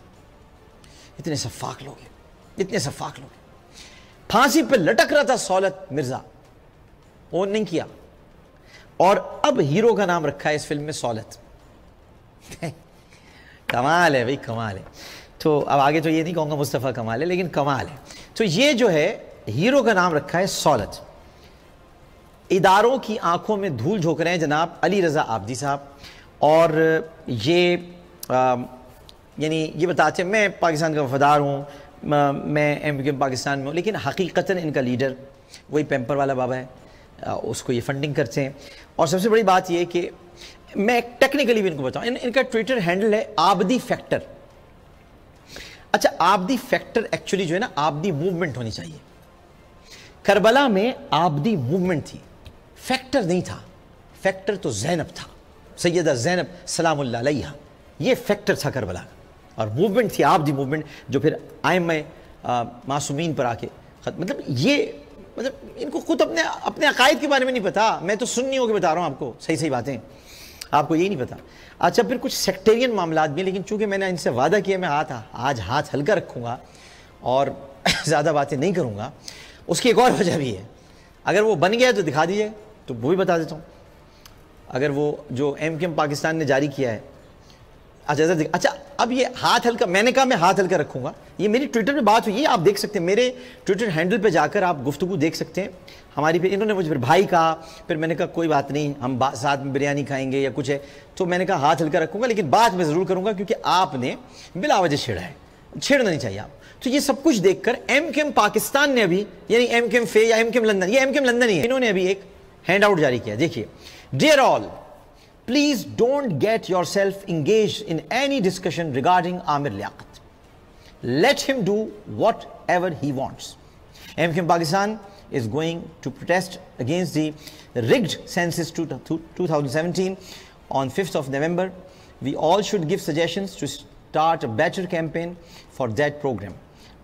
Speaker 1: اتنے صفاق لوگ ہیں، پھانسی پہ لٹک رہا تھا سولت مرزا، اون نہیں کیا، اور اب ہیرو کا نام رکھا ہے اس فلم میں سولت، کمال ہے بھئی، کمال ہے۔ تو اب آگے تو یہ نہیں کہوں گا مصطفیٰ کمال ہے، لیکن کمال ہے۔ تو یہ جو ہے ہیرو کا نام رکھا ہے سولت. اداروں کی آنکھوں میں دھول جھونک رہے ہیں جناب علی رضا عابدی صاحب, اور یہ یعنی یہ بتاتے ہیں میں پاکستان کا وفادار ہوں, میں ایم کیو ایم پاکستان میں ہوں, لیکن حقیقتاً ان کا لیڈر وہی پیمپر والا بابا ہے, اس کو یہ فنڈنگ کرتے ہیں. اور سب سے بڑی بات یہ کہ میں ٹیکنیکلی بھی ان کو بتاؤں, ان کا ٹویٹر ہینڈل ہے آبدی فیکٹر. اچھا, آبدی فیکٹر ایکچولی جو ہے نا آبدی موومنٹ ہونی چاہیے. کربلا میں آبدی موومنٹ تھی, فیکٹر نہیں تھا. فیکٹر تو زینب تھا, سیدہ زینب سلام اللہ علیہا, یہ فیکٹر تھا کربلا کا, اور موومنٹ تھی آبدی موومنٹ جو پھر ائمہ معصومین پر آ کے مطلب ان کو خود اپنے عقائد کے بارے میں نہیں پتا. میں تو سنی ہو کے بتا رہا ہوں آپ کو صحیح باتیں, آپ کو یہی نہیں پتا. اچھا, پھر کچھ سیکٹیرین معاملات بھی ہیں, لیکن چونکہ میں نے ان سے وعدہ کیا میں آج ہاتھ ہلکا رکھوں گا اور زیادہ باتیں نہیں کروں گا. اس کی ایک اور وجہ بھی ہے, اگر وہ بن گیا تو دکھا دیجیے, تو وہ بھی بتا دیتا ہوں. اگر وہ جو ایم کیو ایم پاکستان نے جاری کیا ہے, اچھا اب یہ ہاتھ ہلکا, میں نے کہا میں ہاتھ ہلکا رکھوں گا, یہ میری ٹویٹر پہ بات ہوئی ہے, آپ دیکھ سکتے ہیں میرے ٹویٹر ہینڈل پہ جا کر آپ گفتگو دیکھ سکتے ہیں ہماری. پھر انہوں نے مجھے پھر بھائی کہا, پھر میں نے کہا کوئی بات نہیں, ہم ساتھ میں بریانی کھائیں گے یا کچھ ہے, تو میں نے کہا ہاتھ ہلکا رکھوں گا, لیکن بات میں ضرور کروں گا کیونکہ آپ نے بلا وجہ چھیڑا ہے, چھیڑنا نہیں چاہیے آپ. تو یہ سب کچھ دیکھ کر ایم کیو ایم پاکستان نے ابھی, یعنی ایم کیو ایم فے یا ایم کیو ایم لندن, یہ ایم کیو ایم لندن ہی ہے, انہوں نے ابھی ایک ہینڈ آؤٹ جاری کیا. دیکھیے, dear all, please don't get yourself engaged in any discussion regarding Amir Liaquat. Let him do whatever he wants. MKM Pakistan is going to protest against the rigged census 2017 on 5th of November. We all should give suggestions to start a better campaign for that program.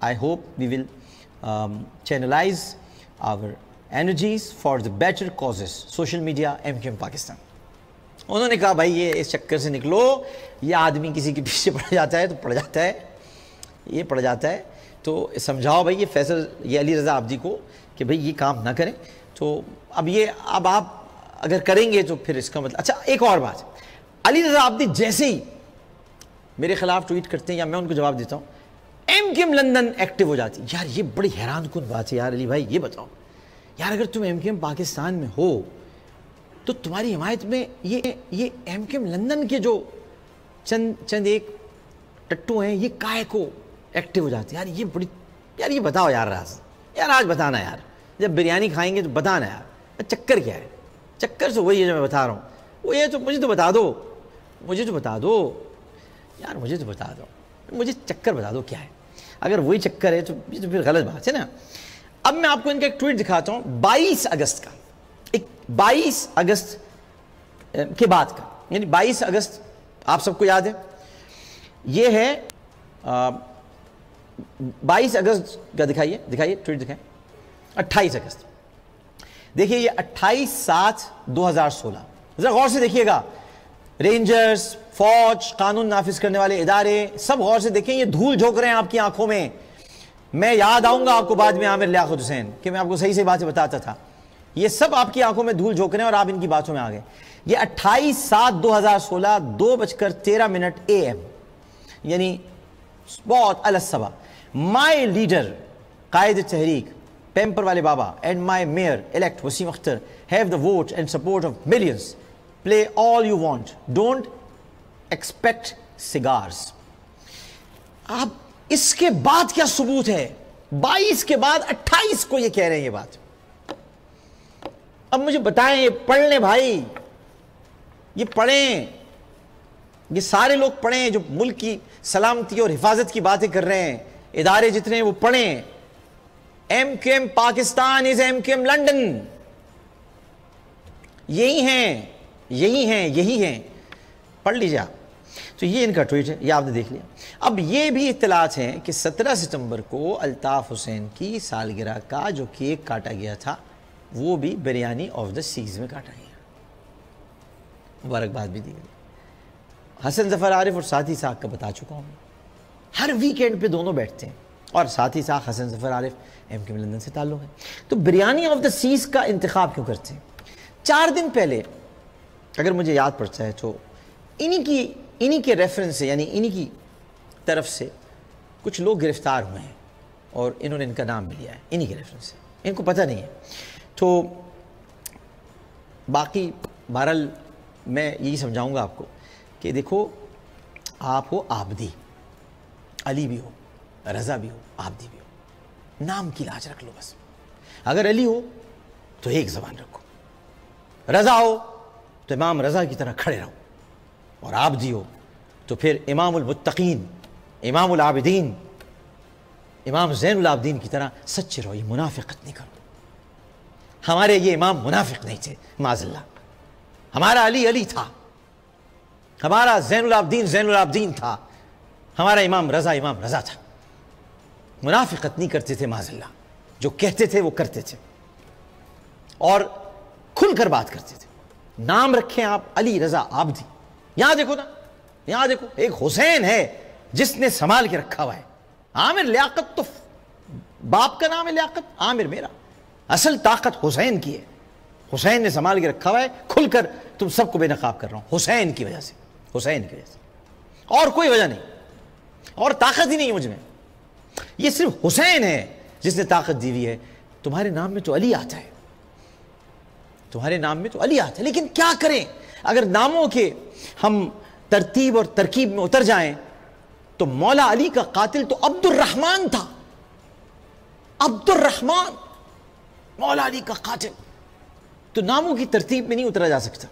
Speaker 1: I hope we will channelize our energies for the better causes. Social media, MKM Pakistan. انہوں نے کہا بھائی یہ اس چکر سے نکلو, یہ آدمی کسی کے پیچھے پڑ جاتا ہے تو پڑ جاتا ہے, یہ پڑ جاتا ہے, تو سمجھاؤ بھائی یہ علی رضا عابدی کو کہ بھائی یہ کام نہ کریں. تو اب آپ اگر کریں گے تو پھر اس کا مطلب. اچھا, ایک اور بات, علی رضا عابدی جیسے ہی میرے خلاف ٹویٹ کرتے ہیں یا میں ان کو جواب دیتا ہوں, M Q M London active ہو جاتی. یار یہ بڑی حیران کن بات ہے یار علی بھائی, یہ بتاؤ یار, اگر تم ایم کیو ایم پاکستان میں ہو تو تمہاری حمایت میں یہ ایم کیو ایم لندن کے جو چند ایک ٹٹو ہیں, یہ کائے کو ایکٹیو ہو جاتے ہیں. یار یہ بتاؤ یار راز, یار آج بتانا یار, جب بریانی کھائیں گے تو بتانا یار, چکر کیا ہے؟ چکر تو وہی ہے جو میں بتا رہا ہوں, وہ یہ تو مجھے تو بتا دو یار, مجھے تو بتا دو, مجھے چکر بتا دو کیا ہے. اگر وہی چکر ہے تو پھر غلط بات ہے نا. اب میں آپ کو ان کا ایک ٹویٹ دکھاتا ہوں 22 اگست کا, 22 اگست کے بعد کا, یعنی 22 اگست آپ سب کو یاد ہے, یہ ہے 22 اگست کا, دکھائیے ٹویٹ دکھائیں. 28 اگست دیکھیے, یہ 28/7/2016, ذرا غور سے دیکھیے گا. رینجرز, فوج, قانون نافذ کرنے والے ادارے, سب غور سے دیکھیں, یہ دھول جھونک رہے ہیں آپ کی آنکھوں میں. میں یاد آؤں گا آپ کو بعد میں عامر لیاقت حسین, کہ میں آپ کو صحیح باتیں بتاتا تھا. یہ سب آپ کی آنکھوں میں دھول جھونک رہے ہیں اور آپ ان کی باتوں میں آ گئے. یہ 28/7/2016 2:13 AM, یعنی بہت الصبح. مائی لیڈر قائد تحریک پیمپر والے بابا and my mayor elect Waseem Akhtar have the vote and support of millions. Play all you want, don't expect cigars. اب اس کے بعد کیا ثبوت ہے؟ 22 کے بعد 28 کو یہ کہہ رہے ہیں یہ بات. اب مجھے بتائیں, یہ پڑھ لیں بھائی, یہ پڑھیں, یہ سارے لوگ پڑھیں جو ملک کی سلامتی اور حفاظت کی باتیں کر رہے ہیں, ادارے جتنے ہیں وہ پڑھیں. ایم کیو ایم پاکستان از ایم کیو ایم لنڈن, یہی ہیں, پڑھ لیجیے آپ. تو یہ ان کا ٹویٹ ہے, یہ آپ نے دیکھ لیا. اب یہ بھی اطلاعات ہیں کہ 17 ستمبر کو الطاف حسین کی سالگرہ کا جو کیک کاٹا گیا تھا وہ بھی بریانی آف دا سیز میں کاٹا گیا, مبارکباد بھی دی گئی. حسن ظفر عارف اور ساتھی صاحب کا بتا چکا ہوں, ہر ویکینڈ پہ دونوں بیٹھتے ہیں, اور ساتھی صاحب حسن ظفر عارف ایم کیو ایم لندن سے تعلق ہے. تو بریانی آف دا سیز کا انتخاب کیوں کرتے ہیں؟ 4 دن پہلے اگر مجھے یاد پڑتا ہے تو انہی کے ریفرنس سے, یعنی انہی کی طرف سے کچھ لوگ گرفتار ہوئے ہیں. اور انہوں نے ان کا نام بھی لیا ہے انہی کے ریفرنس سے, ان کو پتہ نہیں ہے. تو باقی بہرحال میں یہی سمجھاؤں گا آپ کو کہ دیکھو آپ ہو آبدی, علی بھی ہو, رضا بھی ہو, آبدی بھی ہو, نام کی لاج رکھ لو بس. اگر علی ہو تو ایک زبان رکھو, رضا ہو تو امام رضا کی طرح کھڑے رہو, اور آبدی ہو تو پھر امام المتقین, امام العابدین, امام زین العابدین کی طرح سچے رہو. یہ منافقت نہیں کرو. ہمارے یہ امام منافق نہیں تھے معاذ اللہ. ہمارا علی علی تھا, ہمارا زین العابدین زین العابدین تھا, ہمارا امام رضا تھا. منافقت نہیں کرتے تھے معاذ اللہ. جو کہتے تھے وہ کرتے تھے اور کھل کر بات کرتے تھے. نام رکھیں آپ علی رضا آبدی. یہاں دیکھو نا, یہاں دیکھو ایک حسین ہے جس نے سنبھال کے رکھا ہوا ہے. عامر لیاقت تو باپ کا نام ہے لیاقت, عامر میرا. اصل طاقت حسین کی ہے. حسین نے سنبھال کے رکھا ہوا ہے. کھل کر تم سب کو بے نقاب کر رہا ہوں حسین کی وجہ سے, حسین کی وجہ سے, اور کوئی وجہ نہیں, اور طاقت ہی نہیں ہے مجھ میں. یہ صرف حسین ہے جس نے طاقت دی ہوئی ہے. تمہارے نام میں تو علی آتا ہے, تمہارے نام میں تو علی آتا ہے, لیکن کیا کریں اگر ناموں کے ہم ترتیب اور ترکیب میں اتر جائیں تو مولا علی کا قاتل تو عبد الرحمن تھا. عبد الرحمن مولا علی کا قاتل. تو ناموں کی ترتیب میں نہیں اترا جا سکتا.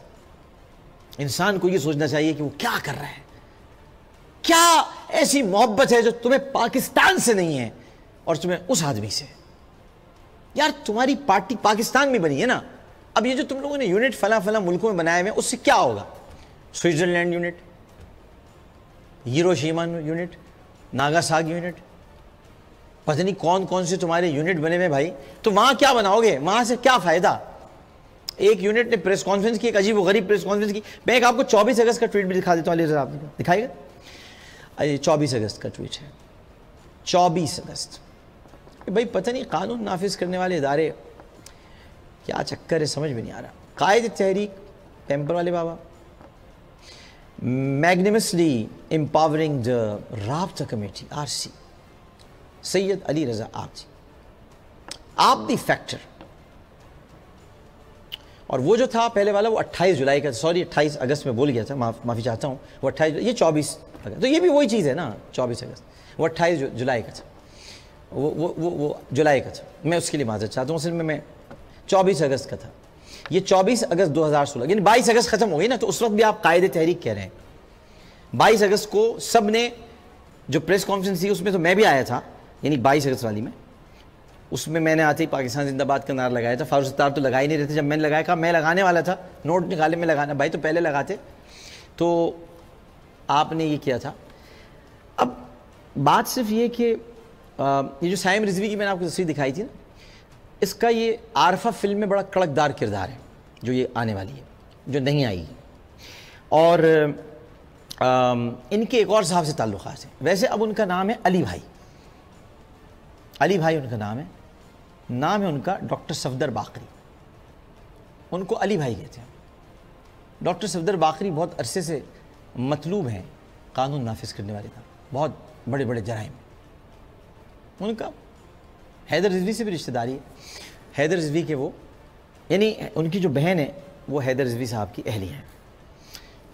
Speaker 1: انسان کو یہ سوچنا چاہیے کہ وہ کیا کر رہا ہے, کیا ایسی محبت ہے جو تمہیں پاکستان سے نہیں ہے اور تمہیں اس آدمی سے. یار تمہاری پارٹی پاکستان میں بنی ہے نا, اب یہ جو تم لوگوں نے یونٹ فلاں فلاں ملکوں میں بنائے ہوئے اس سے کیا ہوگا؟ Switzerland unit, Hiroshima unit, Nagasaki unit, پتہ نہیں کون کون سے تمہارے یونٹ بنے ہوئے بھائی. تو وہاں کیا بناؤ گے, وہاں سے کیا فائدہ؟ ایک یونٹ نے پریس کانفرنس کی, ایک عجیب و غریب پریس کانفرنس کی. میں ایک آپ کو 24 اگست کا ٹویٹ بھی دکھا دیتا ہوں. علی رضا آپ دکھائے گا؟ 24 اگست کا ٹویٹ ہے. 24 اگست. بھائی پتہ نہیں قانون نافذ کرنے والے ادارے کیا چکر ہے, سمجھ میں نہیں آ رہا. قائد تحریک پیمپر والے بابا, میگنیمسلی امپاورنگ دا رابطہ کمیٹی RC, سید علی رضا آبدی فیکٹر. اور وہ جو تھا پہلے والا وہ 28 جولائی کا, سوری 28 اگست میں بول گیا تھا, معافی چاہتا ہوں. وہ 28, یہ 24 اگست, تو یہ بھی وہی چیز ہے نا. 24 اگست وہ 28 جولائی کا تھا, وہ جولائی کا تھا. میں اس کے لیے معذرت چاہتا ہوں, اصل میں 24 اگست کا تھا. یہ 24 اگست 2016, یعنی 22 اگست ختم ہو گئی نا, تو اس وقت بھی آپ قائد تحریک کہہ رہے ہیں. 22 اگست کو سب نے جو پریس کانفرنس تھی اس میں تو میں بھی آیا تھا, یعنی 22 اگست والی میں. اس میں نے آتے ہی پاکستان زندہ باد کا نعرہ لگایا تھا. فاروق ستار تو لگا ہی نہیں رہے تھے. جب میں نے لگایا, کہا میں لگانے والا تھا, نوٹ نکالے میں لگانا. بھائی تو پہلے لگاتے. تو آپ نے یہ کیا تھا. اب بات صرف یہ کہ یہ جو سائم رضوی کی میں نے آپ کو تصویر دکھائی تھی نا, اس کا یہ عارفہ فلم میں بڑا کڑکدار کردار ہے جو یہ آنے والی ہے, جو نہیں آئی. اور ان کے ایک اور صاحب سے تعلقات ہیں. ویسے اب ان کا نام ہے علی بھائی, علی بھائی ان کا نام ہے ان کا ڈاکٹر صفدر باقری. ان کو علی بھائی کہتے ہیں. ڈاکٹر صفدر باقری بہت عرصے سے مطلوب ہیں قانون نافذ کرنے والے کا, بہت بڑے بڑے جرائم. ان کا حیدر رضوی سے بھی رشتہ داری ہے. حیدر رضوی کے وہ, یعنی ان کی جو بہن ہے وہ حیدر رضوی صاحب کی اہلیہ ہیں,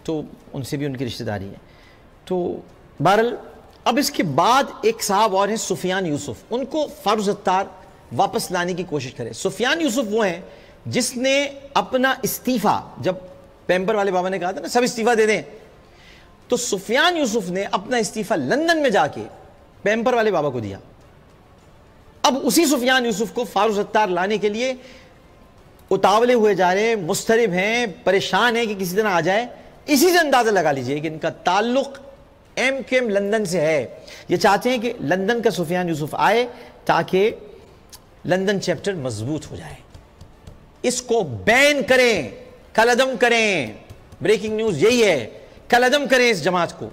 Speaker 1: تو ان سے بھی ان کی رشتہ داری ہے. تو بہرحال اب اس کے بعد ایک صاحب اور ہیں سفیان یوسف. ان کو فاروق ستار واپس لانے کی کوشش کرے. سفیان یوسف وہ ہیں جس نے اپنا استعفیٰ, جب پیمپر والے بابا نے کہا تھا نا سب استعفیٰ دے دیں, تو سفیان یوسف نے اپنا استعفیٰ لندن میں جا کے پیمپر والے بابا کو دیا. اب اسی سفیان یوسف کو فاروق ستار لانے کے لیے اتاولے ہوئے جا رہے ہیں, مضطرب ہیں, پریشان ہیں کہ کسی طرح آ جائے. اسی سے اندازہ لگا لیجئے کہ ان کا تعلق MQM لندن سے ہے. یہ چاہتے ہیں کہ لندن کا سفیان یوسف آئے تاکہ لندن چیپٹر مضبوط ہو جائے. اس کو بین کریں, کلعدم کریں. بریکنگ نیوز یہی ہے, کلعدم کریں اس جماعت کو.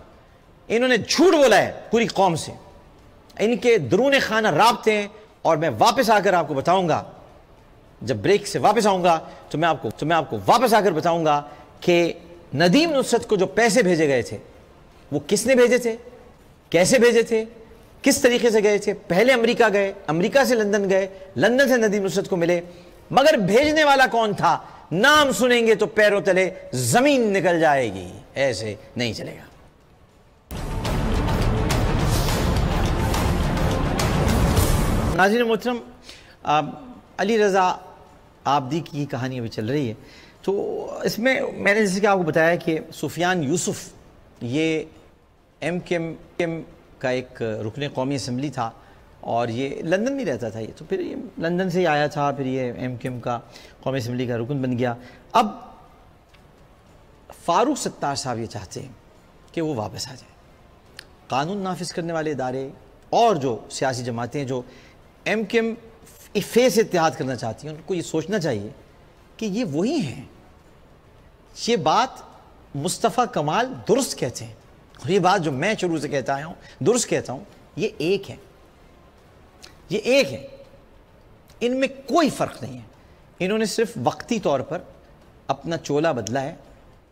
Speaker 1: انہوں نے جھوٹ بولا ہے پوری قوم سے. ان کے درون خانہ رابطے ہیں, اور میں واپس آ کر آپ کو بتاؤں گا, جب بریک سے واپس آؤں گا تو میں آپ کو واپس آ کر بتاؤں گا کہ ندیم نصرت کو جو پیسے بھیجے گئے تھے وہ کس نے بھیجے تھے, کیسے بھیجے تھے, کس طریقے سے گئے تھے؟ پہلے امریکہ گئے، امریکہ سے لندن گئے، لندن سے ندیم نصرت کو ملے، مگر بھیجنے والا کون تھا؟ نام سنیں گے تو پیروں تلے زمین نکل جائے گی، ایسے نہیں چلے گا۔ ناظرین محترم، علی رضا عابدی کی کہانی ابھی چل رہی ہے، تو اس میں نے جیسے کہ آپ کو بتایا کہ سفیان یوسف یہ ایم کیو ایم کا ایک رکن قومی اسمبلی تھا اور یہ لندن میں رہتا تھا، یہ تو پھر یہ لندن سے ہی آیا تھا، پھر یہ ایم کیو ایم کا قومی اسمبلی کا رکن بن گیا۔ اب فاروق ستار صاحب یہ چاہتے ہیں کہ وہ واپس آ جائے۔ قانون نافذ کرنے والے ادارے اور جو سیاسی جماعتیں جو ایم کیو ایم سے اتحاد کرنا چاہتی ہیں، ان کو یہ سوچنا چاہیے کہ یہ وہی ہیں۔ یہ بات مصطفیٰ کمال درست کہتے ہیں، اور یہ بات جو میں شروع سے کہتا آیا ہوں درست کہتا ہوں، یہ ایک ہے، یہ ایک ہے، ان میں کوئی فرق نہیں ہے۔ انہوں نے صرف وقتی طور پر اپنا چولہ بدلا ہے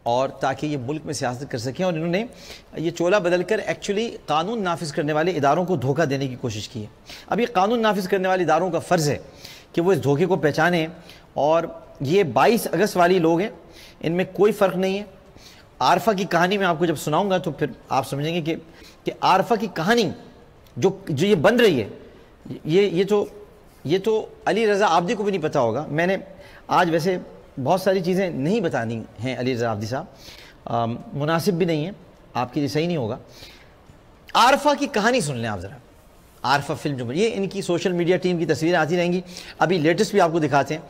Speaker 1: اور تاکہ یہ ملک میں سیاست کر سکیں، اور انہوں نے یہ چولہ بدل کر ایکچولی قانون نافذ کرنے والے اداروں کو دھوکہ دینے کی کوشش کی ہے۔ اب یہ قانون نافذ کرنے والے اداروں کا فرض ہے کہ وہ اس دھوکے کو پہچانیں، اور یہ 22 اگست والی لوگ ہیں، ان میں کوئی فرق نہیں ہے۔ عارفہ کی کہانی میں آپ کو جب سناؤں گا تو پھر آپ سمجھیں گے کہ عارفہ کی کہانی جو یہ بن رہی ہے، یہ تو علی رضا عابدی کو بھی نہیں پتا ہوگا۔ میں نے آج ویسے بہت ساری چیزیں نہیں بتانی ہیں علی رضا عابدی صاحب، مناسب بھی نہیں ہے، آپ کے لیے صحیح نہیں ہوگا۔ عارفہ کی کہانی سن لیں آپ ذرا، عارفہ فلم جو یہ ان کی سوشل میڈیا ٹیم کی تصویریں آتی رہیں گی، ابھی لیٹسٹ بھی آپ کو دکھاتے ہیں،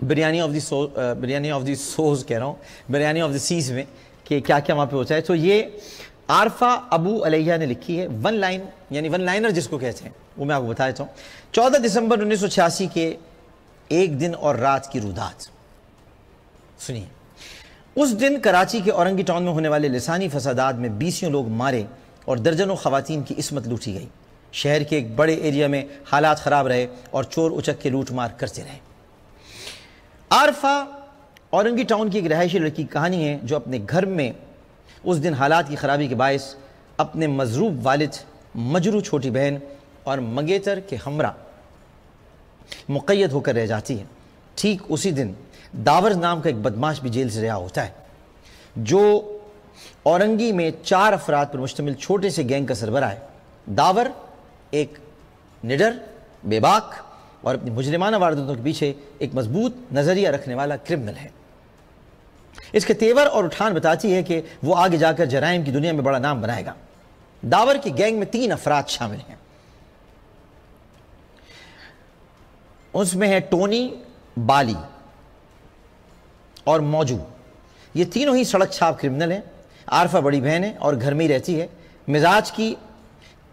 Speaker 1: بریانی آف دی سوز کہہ رہا ہوں، بریانی آف دی سیز میں کہ کیا کیا وہاں پہ ہوتا ہے۔ تو یہ عارفہ ابو علیہ نے لکھی ہے، ون لائن یعنی ون لائنر جس کو کہتے ہیں، وہ میں آپ کو بتا دیتا ہوں۔ 14 دسمبر 1986 کے ایک دن اور رات کی رودات سنیے۔ اس دن کراچی کے اورنگی ٹاؤن میں ہونے والے لسانی فسادات میں 20 لوگ مارے اور درجنوں خواتین کی عصمت لوٹی گئی۔ شہر کے ایک بڑے ایریا میں حالات خراب رہے اور چور اچک کے لوٹ مار کرتے رہے۔ عارفہ اورنگی ٹاؤن کی ایک رہائشی لڑکی کی کہانی ہے جو اپنے گھر میں اس دن حالات کی خرابی کے باعث اپنے مضروب والد، مجروح چھوٹی بہن اور منگیتر کے ہمراہ مقید ہو کر رہ جاتی ہے۔ ٹھیک اسی دن داور نام کا ایک بدماش بھی جیل سے رہا ہوتا ہے، جو اورنگی میں 4 افراد پر مشتمل چھوٹے سے گینگ کا سربراہ ہے۔ داور ایک نڈر، بے باک اور اپنی مجرمانہ وارداتوں کے پیچھے ایک مضبوط نظریہ رکھنے والا کرمنل ہے۔ اس کے تیور اور اٹھان بتاتی ہے کہ وہ آگے جا کر جرائم کی دنیا میں بڑا نام بنائے گا۔ داور کی گینگ میں 3 افراد شامل ہیں، اس میں ہے ٹونی، بالی اور موجو۔ یہ تینوں ہی سڑک چھاپ کرمنل ہیں۔ عارفہ بڑی بہن ہے اور گھر میں ہی رہتی ہے۔ مزاج کی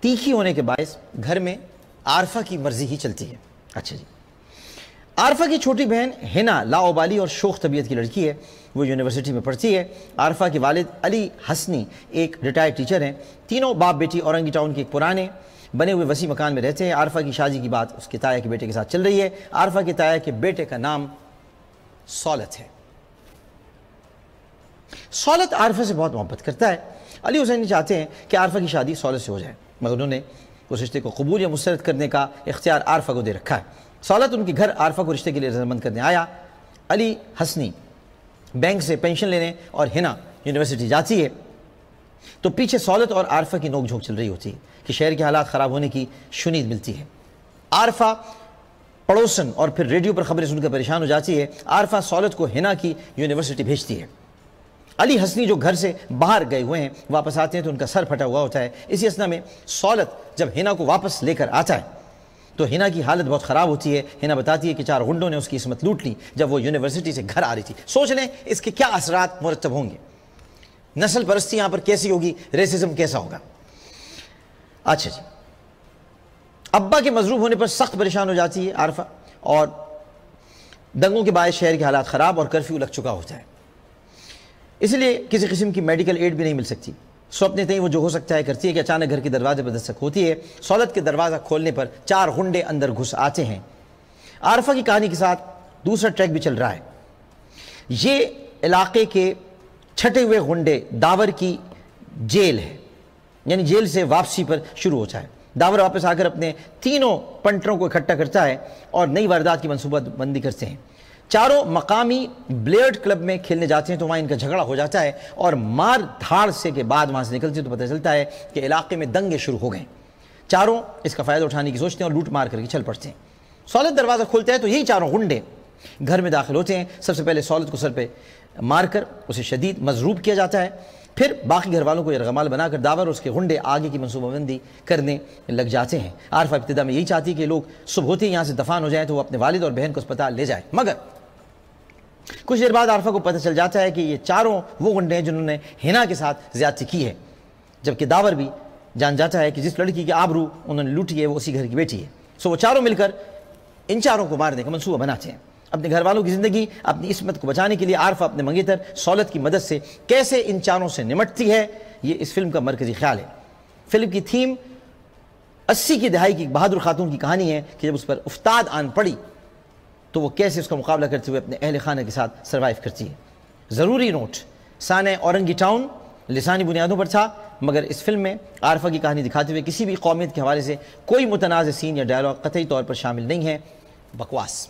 Speaker 1: تیکھی ہونے کے باعث گھر میں عارفہ کی مرضی ہی چلتی ہے۔ اچھا جی، عارفہ کی چھوٹی بہن ہنا لاؤبالی اور شوخ طبیعت کی لڑکی ہے، وہ یونیورسٹی میں پڑھتی ہے۔ عارفہ کے والد علی حسنی ایک ریٹائرڈ ٹیچر ہیں۔ تینوں باپ بیٹی اورنگی ٹاؤن کے ایک پرانے بنے ہوئے وسیع مکان میں رہتے ہیں۔ عارفہ کی شادی کی بات اس کے تایا کے بیٹے کے ساتھ چل رہی ہے۔ عارفہ کے تایا کے بیٹے کا نام سولت ہے۔ سولت عارفہ سے بہت محبت کرتا ہے۔ علی حسین چاہتے ہیں کہ عارفہ کی شادی سولت سے ہو جائے، مگر انہوں نے اس رشتے کو قبول یا مسترد کرنے کا اختیار عارفہ کو دے رکھا ہے۔ سولت ان کے گھر عارفہ کو رشتے کے لیے رضامند کرنے آیا۔ علی حسنی بینک سے پینشن لینے اور ہنا یونیورسٹی جاتی ہے تو پیچھے سولت اور عارفہ کی نوک جھونک چل رہی ہوتی ہے کہ شہر کے حالات خراب ہونے کی شنید ملتی ہے۔ عارفہ پڑوسن اور پھر ریڈیو پر خبریں سن کر پریشان ہو جاتی ہے۔ عارفہ سولت کو ہنا کی یونیورسٹی بھیجتی ہے۔ علی حسنی جو گھر سے باہر گئے ہوئے ہیں واپس آتے ہیں تو ان کا سر پھٹا ہوا ہوتا ہے۔ اسی اثنا میں سولت جب ہنا کو واپس لے کر آتا ہے تو ہنا کی حالت بہت خراب ہوتی ہے۔ ہنا بتاتی ہے کہ 4 غنڈوں نے اس کی عصمت لوٹ لی جب وہ یونیورسٹی سے گھر آ رہی تھی۔ سوچ لیں اس کے کیا اثرات مرتب ہوں گے، نسل پرستی یہاں پر کیسی ہوگی، ریسزم کیسا ہوگا۔ اچھا جی، ابا کے مضروب ہونے پر سخت پریشان ہو جاتی ہے عارفہ، اور دنگوں کے باعث شہر کے حالات خراب اور کرفیو لگ چکا ہوتا ہے، اس لیے کسی قسم کی میڈیکل ایڈ بھی نہیں مل سکتی۔ سو اپنے تئیں وہ جو ہو سکتا ہے کرتی ہے کہ اچانک گھر کے دروازے پر دستک ہوتی ہے۔ سولت کے دروازہ کھولنے پر 4 غنڈے اندر گھس آتے ہیں۔ عارفہ کی کہانی کے ساتھ دوسرا ٹریک بھی چل رہا ہے۔ یہ علاقے کے چھٹے ہوئے غنڈے داور کی جیل ہے، یعنی جیل سے واپسی پر شروع ہو جائے۔ داور واپس آ کر اپنے تینوں پنٹروں کو اکٹھا کرتا ہے اور نئی واردات کی منصوبہ بندی کرتے ہیں۔ چاروں مقامی بلیئرڈ کلب میں کھیلنے جاتے ہیں تو وہاں ان کا جھگڑا ہو جاتا ہے اور مار دھاڑ سے کے بعد وہاں سے نکلتے ہیں تو پتہ چلتا ہے کہ علاقے میں دنگے شروع ہو گئے۔ چاروں اس کا فائدہ اٹھانے کی سوچتے ہیں اور لوٹ مار کر کے چل پڑتے ہیں۔ سہولت دروازہ کھولتا ہے تو یہی چاروں غنڈے گھر میں داخل ہوتے ہیں۔ سب سے پہلے سہولت کو سر پہ مار کر اسے شدید مضروب کیا جاتا ہے، پھر باقی گھر والوں کو یرغمال بنا کر داور اور اس کے غنڈے آگے کی منصوبہ بندی کرنے لگ جاتے ہیں۔ عارفہ ابتدا میں یہی چاہتی کہ لوگ صبح ہوتے ہی یہاں سے دفان ہو جائیں تو وہ اپنے والد اور بہن کو اسپتال لے جائے، مگر کچھ دیر بعد عارفہ کو پتہ چل جاتا ہے کہ یہ چاروں وہ غنڈے ہیں جنہوں نے ہنا کے ساتھ زیادتی کی ہے، جبکہ داور بھی جان جاتا ہے کہ جس لڑکی کی آبرو انہوں نے لوٹی ہے وہ اسی گھر کی بیٹی ہے۔ سو وہ چاروں مل کر ان چاروں کو مارنے کا منصوبہ بناتے ہیں۔ اپنے گھر والوں کی زندگی، اپنی عصمت کو بچانے کے لیے عارفہ اپنے منگیتر سہولت کی مدد سے کیسے ان چاروں سے نمٹتی ہے، یہ اس فلم کا مرکزی خیال ہے۔ فلم کی تھیم 80 کی دہائی کی بہادر خاتون کی کہانی ہے کہ جب اس پر افتاد آن پڑی تو وہ کیسے اس کا مقابلہ کرتے ہوئے اپنے اہل خانہ کے ساتھ سروائیو کرتی ہے۔ ضروری نوٹ، سانحہ اورنگی ٹاؤن لسانی بنیادوں پر تھا، مگر اس فلم میں عارفہ کی کہانی دکھاتے ہوئے کسی بھی قومیت کے حوالے سے کوئی متنازع سین یا ڈائلاگ قطعی طور پر شامل نہیں ہے۔ بکواس۔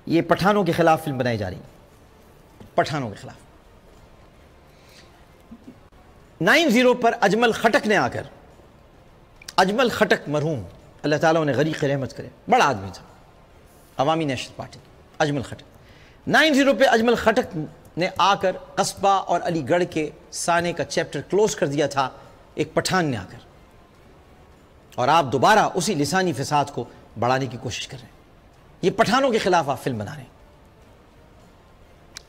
Speaker 1: یہ پٹھانوں کے خلاف فلم بنائی جا رہی ہے، پٹھانوں کے خلاف۔ 90 پر اجمل خٹک نے آ کر، اجمل خٹک مرحوم اللہ تعالیٰ انہیں غریق رحمت کرے، بڑا آدمی تھا، عوامی نیشنل پارٹی اجمل خٹک۔ 90 پہ اجمل خٹک نے آ کر قصبہ اور علی گڑھ کے سانحے کا چیپٹر کلوز کر دیا تھا ایک پٹھان نے آ کر، اور آپ دوبارہ اسی لسانی فساد کو بڑھانے کی کوشش کر رہے ہیں۔ یہ پٹھانوں کے خلاف آپ فلم بنا رہے ہیں۔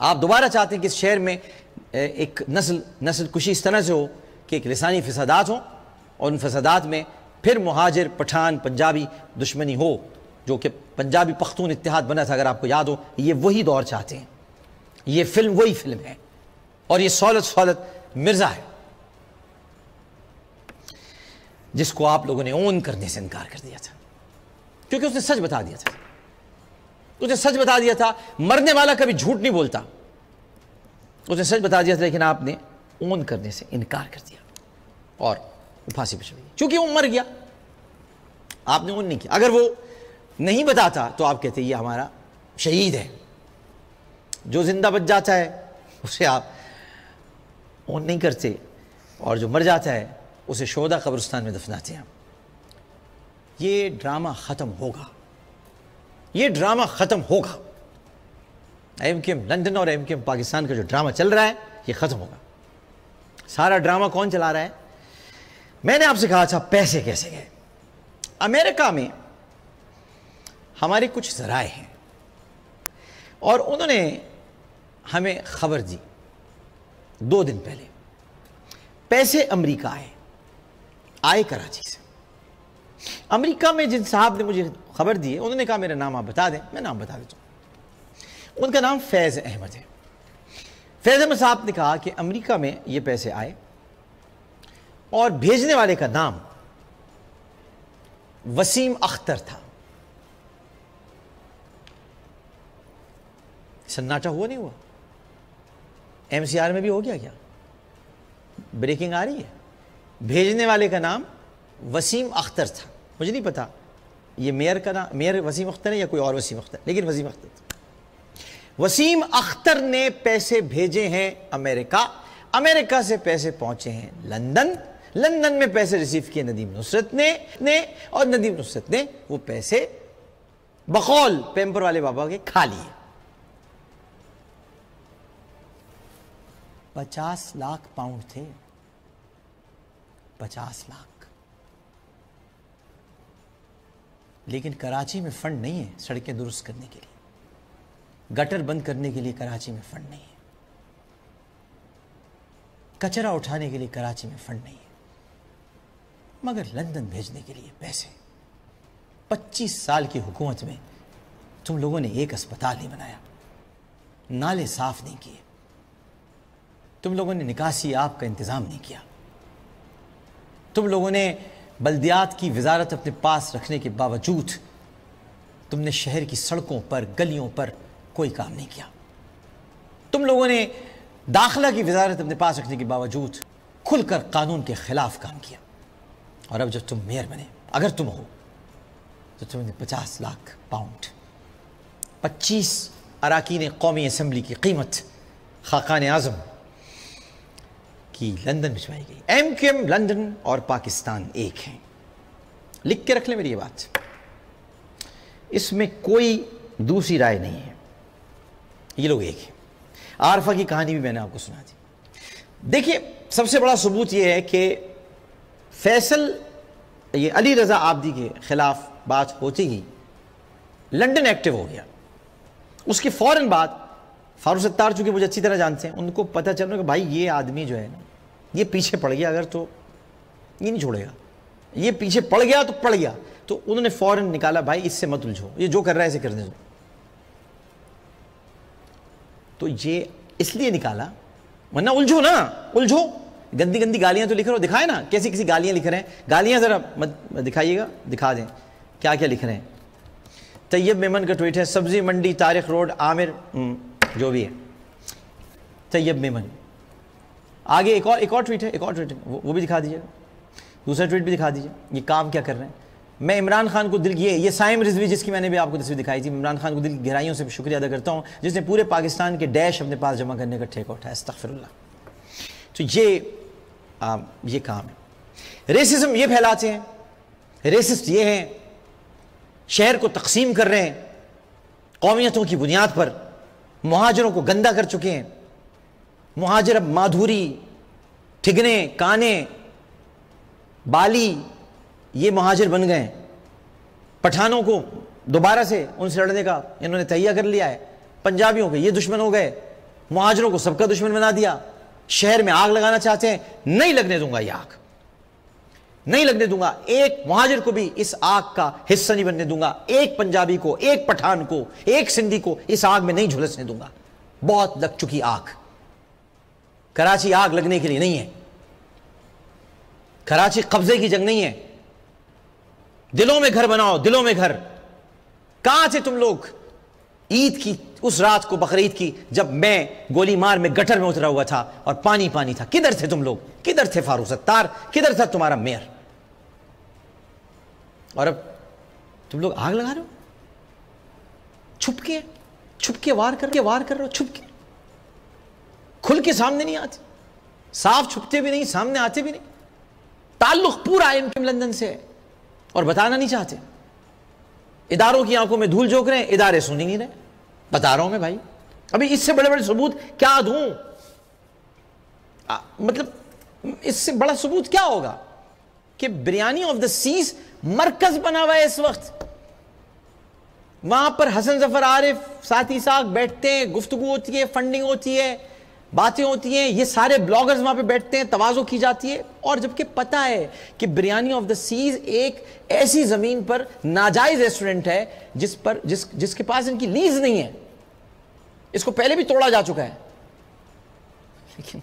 Speaker 1: آپ دوبارہ چاہتے ہیں کہ اس شہر میں ایک نسل کشی اس طرح سے ہو کہ ایک لسانی فسادات ہوں اور ان فسادات میں پھر مہاجر پٹھان پنجابی دشمنی ہو، جو کہ پنجابی پختون اتحاد بنا تھا اگر آپ کو یاد ہو۔ یہ وہی دور چاہتے ہیں، یہ فلم وہی فلم ہے، اور یہ سہولت مرزا ہے جس کو آپ لوگوں نے اون کرنے سے انکار کر دیا تھا، کیونکہ اس نے سچ بتا دیا تھا۔ اس نے سچ بتا دیا تھا، مرنے والا کبھی جھوٹ نہیں بولتا، اس نے سچ بتا دیا تھا، لیکن آپ نے اون کرنے سے انکار کر دیا اور پھانسی پہ چڑھ گئی، چونکہ وہ مر گیا، آپ نے اون نہیں کیا۔ اگر وہ نہیں بتاتا تو آپ کہتے یہ ہمارا شہید ہے۔ جو زندہ بچ جاتا ہے اسے آپ اون نہیں کرتے، اور جو مر جاتا ہے اسے شہداء قبرستان میں دفناتے ہیں۔ یہ ڈرامہ ختم ہوگا، یہ ڈرامہ ختم ہوگا۔ ایم کیو ایم لندن اور ایم کیو ایم پاکستان کا جو ڈرامہ چل رہا ہے یہ ختم ہوگا۔ سارا ڈرامہ کون چلا رہا ہے؟ میں نے آپ سے کہا تھا پیسے کیسے گئے۔ امریکہ میں ہمارے کچھ ذرائع ہیں اور انہوں نے ہمیں خبر دی 2 دن پہلے، پیسے امریکہ آئے کراچی سے۔ امریکہ میں جن صاحب نے مجھے خبر دی ہے انہوں نے کہا میرا نام آپ بتا دیں، میں نام بتا دیتا ہوں۔ ان کا نام فیض احمد ہے۔ فیض احمد صاحب نے کہا کہ امریکہ میں یہ پیسے آئے اور بھیجنے والے کا نام وسیم اختر تھا۔ سناٹا ہوا نہیں ہوا؟ ایم سی آر میں بھی ہو گیا کیا؟ بریکنگ آ رہی ہے۔ بھیجنے والے کا نام وسیم اختر تھا، مجھے نہیں پتا یہ میئر کا نام میئر وسیم اختر ہے یا کوئی اور وسیم اختر، لیکن وسیم اختر تھا۔ وسیم اختر نے پیسے بھیجے ہیں امریکہ، امریکہ سے پیسے پہنچے ہیں لندن، لندن میں پیسے ریسیو کیے ندیم نصرت نے اور ندیم نصرت نے وہ پیسے بقول پیمپر والے بابا کے کھا لیے۔ 50 لاکھ پاؤنڈ تھے، 50 لاکھ۔ لیکن کراچی میں فنڈ نہیں ہے سڑکیں درست کرنے کے لیے، گٹر بند کرنے کے لیے کراچی میں فنڈ نہیں ہے، کچرا اٹھانے کے لیے کراچی میں فنڈ نہیں ہے، مگر لندن بھیجنے کے لیے پیسے۔ 25 سال کی حکومت میں تم لوگوں نے ایک اسپتال نہیں بنایا، نالے صاف نہیں کیے، تم لوگوں نے نکاسی آب کا انتظام نہیں کیا، تم لوگوں نے بلدیات کی وزارت اپنے پاس رکھنے کے باوجود تم نے شہر کی سڑکوں پر گلیوں پر کوئی کام نہیں کیا، تم لوگوں نے داخلہ کی وزارت اپنے پاس رکھنے کے باوجود کھل کر قانون کے خلاف کام کیا، اور اب جب تم میئر بنے، اگر تم ہو تو تم نے 50 لاکھ پاؤنڈ 25 اراکین قومی اسمبلی کی قیمت خاقان اعظم کی لندن بھجوائی گئی۔ ایم کیو ایم لندن اور پاکستان ایک ہیں، لکھ کے رکھ لیں میری یہ بات، اس میں کوئی دوسری رائے نہیں ہے، یہ لوگ ایک ہیں۔ عارفہ کی کہانی بھی میں نے آپ کو سنا دی۔ دیکھیے سب سے بڑا ثبوت یہ ہے کہ فیصل یہ علی رضا عابدی کے خلاف بات ہوتی ہی لندن ایکٹیو ہو گیا، اس کے فوراً بعد فاروق ستار چونکہ مجھے اچھی طرح جانتے ہیں، ان کو پتہ چل رہا کہ بھائی یہ آدمی جو ہے نا یہ پیچھے پڑ گیا، اگر تو یہ نہیں چھوڑے گا، یہ پیچھے پڑ گیا تو پڑ گیا، تو انہوں نے فوراً نکالا بھائی اس سے مت الجھو، یہ جو کر رہا ہے اسے کرنے دو۔ تو یہ اس لیے نکالا، ورنہ الجھو نا، الجھو، گندی گندی گالیاں تو لکھ رہے ہو، دکھائے نا کیسی کسی گالیاں لکھ رہے ہیں، گالیاں ذرا دکھائیے گا، دکھا دیں کیا کیا لکھ رہے ہیں۔ طیب میمن کا ٹویٹ ہے، سبزی منڈی طارق روڈ عامر جو بھی ہے، طیب میمن۔ آگے ایک اور ٹویٹ ہے، وہ بھی دکھا دیجیے گا، دوسرا ٹویٹ بھی دکھا دیجیے، یہ کام کیا کر رہے ہیں۔ میں عمران خان کو دل یہ سائم رضوی جس کی میں نے بھی آپ کو تصویر دکھائی تھی، عمران خان کو دل گہرائیوں سے شکریہ ادا کرتا ہوں جس نے پورے پاکستان کے ڈیش اپنے پاس جمع کرنے کا ٹھیکہ اٹھایا، استغفر اللہ۔ تو یہ کام ہے۔ ریسزم یہ پھیلاتے ہیں، ریسسٹ یہ ہیں، شہر کو تقسیم کر رہے ہیں قومیتوں کی بنیاد پر، مہاجروں کو گندا کر چکے ہیں، مہاجر اب مادھوری، ٹھگنے، کانے، بالی یہ مہاجر بن گئے ہیں۔ پٹھانوں کو دوبارہ سے ان سے لڑنے کا انہوں نے تہیہ کر لیا ہے، پنجابیوں کے یہ دشمن ہو گئے، مہاجروں کو سب کا دشمن بنا دیا، شہر میں آگ لگانا چاہتے ہیں۔ نہیں لگنے دوں گا یہ آگ، نہیں لگنے دوں گا، ایک مہاجر کو بھی اس آگ کا حصہ نہیں بننے دوں گا، ایک پنجابی کو، ایک پٹھان کو، ایک سندھی کو اس آگ میں نہیں جھلسنے دوں گا۔ بہت لگ چکی آگ، کراچی آگ لگنے کے لیے نہیں ہے، کراچی قبضے کی جنگ نہیں ہے، دلوں میں گھر بناؤ، دلوں میں گھر۔ کہاں تھے تم لوگ عید کی اس رات کو، بقرعید کی، جب میں گولی مار میں گٹر میں اترا ہوا تھا اور پانی پانی تھا؟ کدھر تھے تم لوگ؟ کدھر تھے فاروق ستار؟ کدھر تھا تمہارا میئر؟ اور اب تم لوگ آگ لگا رہے ہو، چھپ کے وار کر رہے ہو، چھپ کے، کھل کے سامنے نہیں آتے، صاف چھپتے بھی نہیں، سامنے آتے بھی نہیں۔ تعلق پورا ایم کیو ایم لندن سے ہے اور بتانا نہیں چاہتے، اداروں کی آنکھوں میں دھول جھونک رہے ہیں، ادارے سن ہی نہیں رہے۔ بتا رہا ہوں میں بھائی، ابھی اس سے بڑے بڑے ثبوت کیا دوں؟ مطلب اس سے بڑا ثبوت کیا ہوگا کہ بریانی آف دا سیز مرکز بنا ہوا ہے اس وقت، وہاں پر حسن ظفر عارف، ساتھی صاحب بیٹھتے ہیں، گفتگو ہوتی ہے، فنڈنگ ہوتی ہے، باتیں ہوتی ہیں، یہ سارے بلاگرز وہاں پہ بیٹھتے ہیں، تواضع کی جاتی ہے، اور جبکہ پتہ ہے کہ بریانی آف دا سیز ایک ایسی زمین پر ناجائز ریسٹورنٹ ہے جس کے پاس ان کی لیز نہیں ہے، اس کو پہلے بھی توڑا جا چکا ہے، لیکن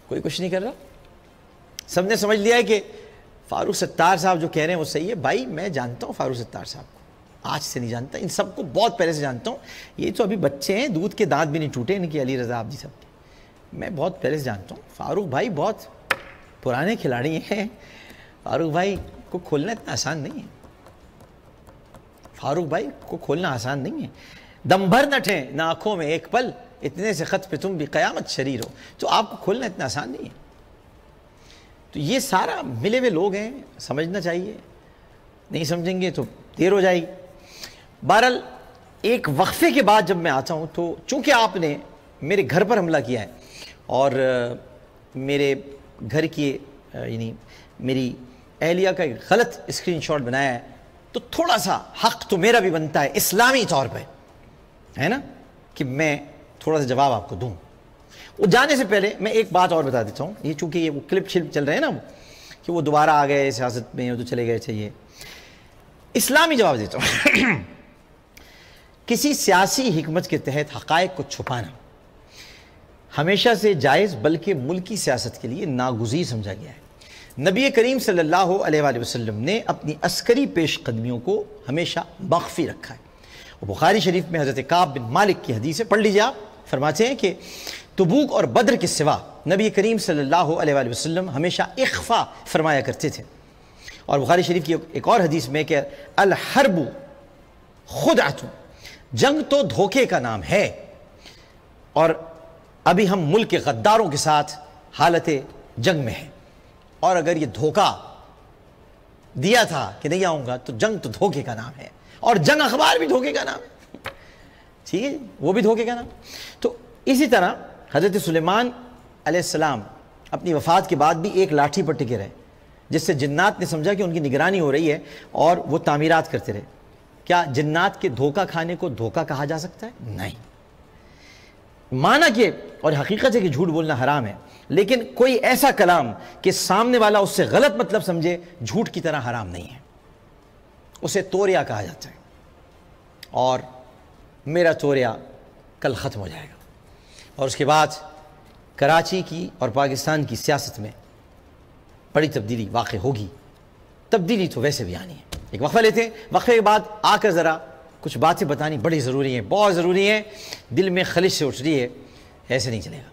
Speaker 1: کوئی کچھ نہیں کر رہا۔ سب نے سمجھ لیا ہے کہ فاروق ستار صاحب جو کہہ رہے ہیں وہ صحیح ہے۔ بھائی میں جانتا ہوں فاروق ستار صاحب کو، آج سے نہیں جانتا، ان سب کو بہت پہلے سے جانتا ہوں، یہ تو ابھی بچے ہیں، دودھ کے دانت بھی نہیں ٹوٹے ان کی، علی رضا عابدی صاحب کے، میں بہت پہلے سے جانتا ہوں۔ فاروق بھائی بہت پرانے کھلاڑی ہیں، فاروق بھائی کو کھولنا اتنا آسان نہیں ہے، فاروق بھائی کو کھولنا آسان نہیں ہے۔ دم بھر نہ ٹھیں نہ آنکھوں میں ایک پل، اتنے سے خط پہ تم بھی قیامت شریر ہو، تو آپ کو کھولنا اتنا آسان نہیں ہے۔ تو یہ سارا ملے ہوئے لوگ ہیں، سمجھنا چاہیے، نہیں سمجھیں گے تو دیر ہو جائے گی۔ بہرحال ایک وقفے کے بعد جب میں آتا ہوں تو چونکہ آپ نے میرے گھر پر حملہ کیا ہے اور میرے گھر کی یعنی میری اہلیہ کا ایک غلط اسکرین شاٹ بنایا ہے، تو تھوڑا سا حق تو میرا بھی بنتا ہے اسلامی طور پہ، ہے نا، کہ میں تھوڑا سا جواب آپ کو دوں۔ وہ جانے سے پہلے میں ایک بات اور بتا دیتا ہوں، یہ چونکہ یہ وہ کلپ شلپ چل رہے ہیں نا کہ وہ دوبارہ آ گئے سیاست میں، وہ تو چلے گئے تھے، یہ اسلامی جواب دیتا ہوں۔ کسی سیاسی حکمت کے تحت حقائق کو چھپانا ہمیشہ سے جائز بلکہ ملکی سیاست کے لیے ناگزیر سمجھا گیا ہے۔ نبی کریم صلی اللہ علیہ وآلہ وسلم نے اپنی عسکری پیش قدمیوں کو ہمیشہ مخفی رکھا ہے۔ بخاری شریف میں حضرت کعب بن مالک کی حدیث ہے، پڑھ لیجیے آپ، فرماتے ہیں کہ تبوک اور بدر کے سوا نبی کریم صلی اللہ علیہ وآلہ وسلم ہمیشہ اخفا فرمایا کرتے تھے، اور بخاری شریف کی ایک اور حدیث میں کہ الحرب خدعۃ، جنگ تو دھوکے کا نام ہے، اور ابھی ہم ملک کے غداروں کے ساتھ حالت جنگ میں ہیں، اور اگر یہ دھوکہ دیا تھا کہ نہیں آؤں گا تو جنگ تو دھوکے کا نام ہے، اور جنگ اخبار بھی دھوکے کا نام ہے، ٹھیک ہے، وہ بھی دھوکے کا نام۔ تو اسی طرح حضرت سلیمان علیہ السلام اپنی وفات کے بعد بھی ایک لاٹھی پر ٹکے رہے، جس سے جنات نے سمجھا کہ ان کی نگرانی ہو رہی ہے اور وہ تعمیرات کرتے رہے۔ کیا جنات کے دھوکہ کھانے کو دھوکہ کہا جا سکتا ہے؟ نہیں، معنی کہ اور حقیقت ہے کہ جھوٹ بولنا حرام ہے، لیکن کوئی ایسا کلام کہ سامنے والا اس سے غلط مطلب سمجھے جھوٹ کی طرح حرام نہیں ہے، اسے توریا کہا جاتا ہے، اور میرا توریا کل ختم ہو جائے گا، اور اس کے بعد کراچی کی اور پاکستان کی سیاست میں بڑی تبدیلی واقع ہوگی۔ تبدیلی تو ویسے بھی آنی ہے۔ ایک وقفہ لیتے ہیں، وقفے کے بعد آ کر ذرا کچھ باتیں بتانی بڑی ضروری ہیں، بہت ضروری ہیں، دل میں خلش سے اٹھ رہی ہے، ایسے نہیں چلے گا۔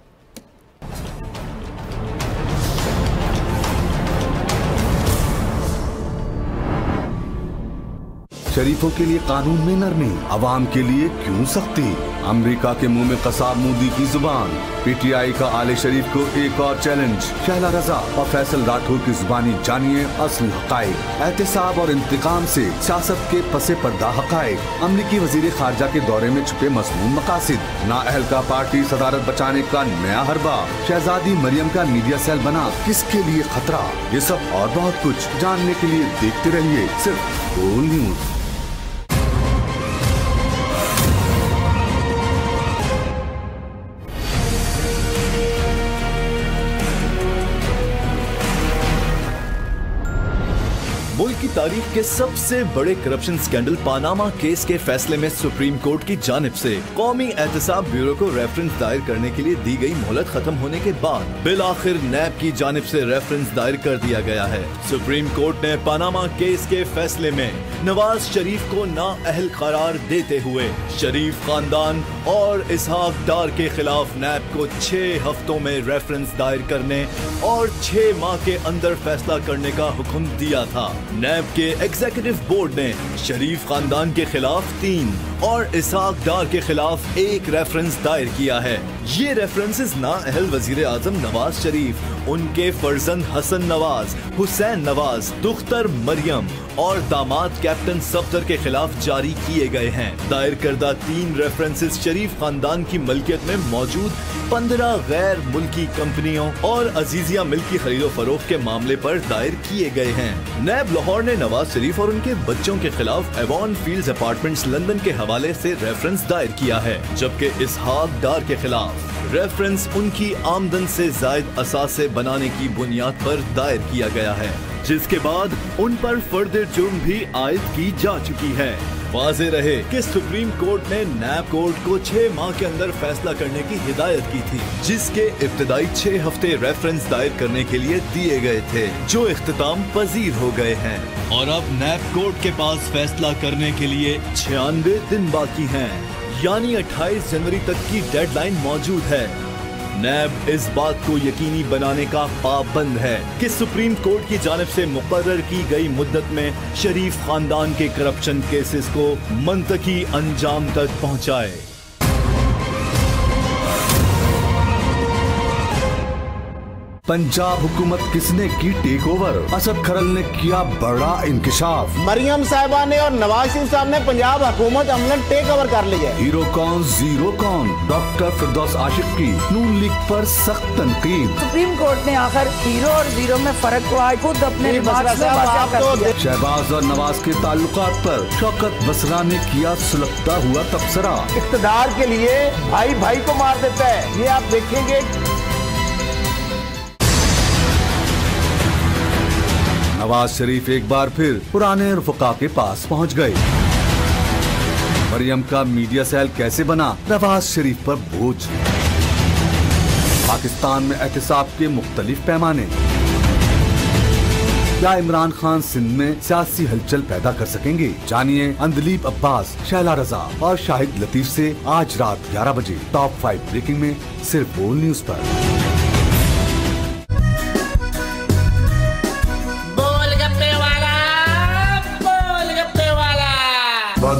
Speaker 5: شریفوں کے لیے قانون میں نرمی، عوام کے لیے کیوں سختی؟ امریکہ کے منہ میں قصاب مودی کی زبان۔ پی ٹی آئی کا آل شریف کو ایک اور چیلنج۔ شہلا رضا اور فیصل راٹھور کی زبانی جانیے اصل حقائق۔ احتساب اور انتقام سے سیاست کے پس پردہ حقائق۔ امریکی وزیر خارجہ کے دورے میں چھپے مسموم مقاصد۔ نااہل کا پارٹی صدارت بچانے کا نیا حربہ۔ شہزادی مریم کا میڈیا سیل بنا کس کے لیے خطرہ؟ یہ سب اور بہت کچھ جاننے کے لیے دیکھتے رہیے صرف بول نیوز۔
Speaker 8: ملک کی تاریخ کے سب سے بڑے کرپشن سکینڈل پاناما کیس کے فیصلے میں سپریم کورٹ کی جانب سے قومی احتساب بیورو کو ریفرنس دائر کرنے کے لیے دی گئی مہلت ختم ہونے کے بعد بالآخر نیب کی جانب سے ریفرنس دائر کر دیا گیا ہے۔ سپریم کورٹ نے پاناما کیس کے فیصلے میں نواز شریف کو نااہل قرار دیتے ہوئے شریف خاندان اور اسحاق ڈار کے خلاف نیب کو 6 ہفتوں میں ریفرنس دائر کرنے اور 6 ماہ کے اندر فیصلہ کرنے کا حکم دیا تھا۔ نیب کے ایگزیکٹو بورڈ نے شریف خاندان کے خلاف 3 اور اسحاق ڈار کے خلاف 1 ریفرنس دائر کیا ہے۔ یہ ریفرنسز نااہل وزیر اعظم نواز شریف، ان کے فرزند حسن نواز، حسین نواز، دختر مریم اور داماد کیپٹن صفدر کے خلاف جاری کیے گئے ہیں۔ دائر کردہ 3 ریفرنسز شریف خاندان کی ملکیت میں موجود 15 غیر ملکی کمپنیوں اور عزیزیہ ملک کی خرید و فروخت کے معاملے پر دائر کیے گئے ہیں۔ نیب لاہور نے نواز شریف اور ان کے بچوں کے خلاف ایوان فیلڈز اپارٹمنٹس لندن کے حوالے سے ریفرنس دائر کیا ہے، جبکہ اسحاق ڈار کے خلاف ریفرنس ان کی آمدن سے زائد اثاثے بنانے کی بنیاد پر دائر کیا گیا ہے، جس کے بعد ان پر فرد جرم بھی عائد کی جا چکی ہے۔ واضح رہے کہ سپریم کورٹ نے نیب کورٹ کو 6 ماہ کے اندر فیصلہ کرنے کی ہدایت کی تھی، جس کے ابتدائی 6 ہفتے ریفرنس دائر کرنے کے لیے دیے گئے تھے، جو اختتام پذیر ہو گئے ہیں، اور اب نیب کورٹ کے پاس فیصلہ کرنے کے لیے 96 دن باقی ہیں، یعنی 28 جنوری تک کی ڈیڈ لائن موجود ہے۔ نیب اس بات کو یقینی بنانے کا پابند ہے کہ سپریم کورٹ کی جانب سے مقرر کی گئی مدت میں شریف خاندان کے کرپشن کیسز کو منطقی انجام تک پہنچائے۔
Speaker 5: پنجاب حکومت کس نے کی ٹیک اوور؟ اسد کھرل نے کیا بڑا انکشاف۔
Speaker 9: مریم صاحبہ نے اور نواز شریف صاحب نے پنجاب حکومت عملاً ٹیک اوور کر لی ہے۔
Speaker 5: ہیرو کون زیرو کون؟ ڈاکٹر فردوس عاشق کی نون لیگ پر سخت تنقید۔
Speaker 10: سپریم کورٹ نے آخر ہیرو اور زیرو میں فرق کو آج خود اپنے
Speaker 5: شہباز اور نواز کے تعلقات پر شوکت بسرا نے کیا سلگتا ہوا تبصرہ۔
Speaker 9: اقتدار کے لیے بھائی بھائی کو مار دیتا ہے، یہ آپ دیکھیں گے۔
Speaker 5: نواز شریف ایک بار پھر پرانے رفقا کے پاس پہنچ گئے۔ مریم کا میڈیا سیل کیسے بنا نواز شریف پر بوجھ؟ پاکستان میں احتساب کے مختلف پیمانے۔ کیا عمران خان سندھ میں سیاسی ہلچل پیدا کر سکیں گے؟ جانیے اندلیب عباس، شہلا رضا اور شاہد لطیف سے آج رات 11 بجے ٹاپ 5 بریکنگ میں صرف بول نیوز پر۔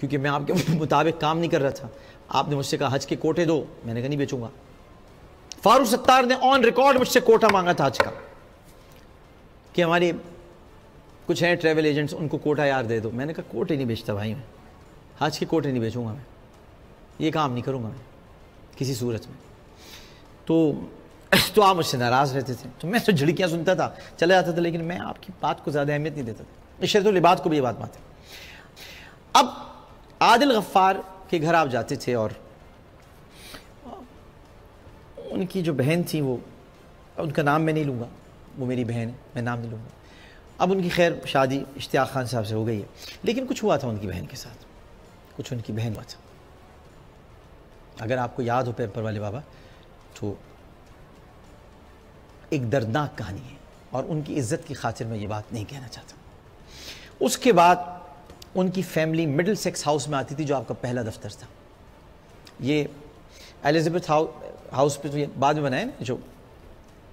Speaker 1: کیونکہ میں آپ کے مطابق کام نہیں کر رہا تھا. آپ نے مجھ سے کہا حج کے کوٹے دو, میں نے کہا نہیں بیچوں گا. فاروق ستار نے آن ریکارڈ مجھ سے کوٹا مانگا تھا حج کا, کہ ہمارے کچھ ہیں ٹریول ایجنٹس, ان کو کوٹا یار دے دو. میں نے کہا کوٹے نہیں بیچتا بھائی, میں حج کے کوٹے نہیں بیچوں گا, میں یہ کام نہیں کروں گا میں کسی صورت میں. تو آپ مجھ سے ناراض رہتے تھے, تو میں تو جھڑکیاں سنتا تھا, چلا جاتا تھا, لیکن میں آپ کی بات کو زیادہ اہمیت نہیں دیتا تھا. شرط العباد کو بھی یہ بات ہے. اب عادل غفار کے گھر آپ جاتے تھے, اور ان کی جو بہن تھی, وہ ان کا نام میں نہیں لوں گا, وہ میری بہن ہے, میں نام نہیں لوں گا. اب ان کی خیر شادی اشتیاق خان صاحب سے ہو گئی ہے, لیکن کچھ ہوا تھا ان کی بہن کے ساتھ, کچھ ان کی بہن ہوا تھا. اگر آپ کو یاد ہو پیمپر والے بابا, تو ایک دردناک کہانی ہے, اور ان کی عزت کی خاطر میں یہ بات نہیں کہنا چاہتا. اس کے بعد ان کی فیملی مڈل سیکس ہاؤس میں آتی تھی, جو آپ کا پہلا دفتر تھا. یہ ایلزابتھ ہاؤس پہ تو یہ بعد میں بنایا نا,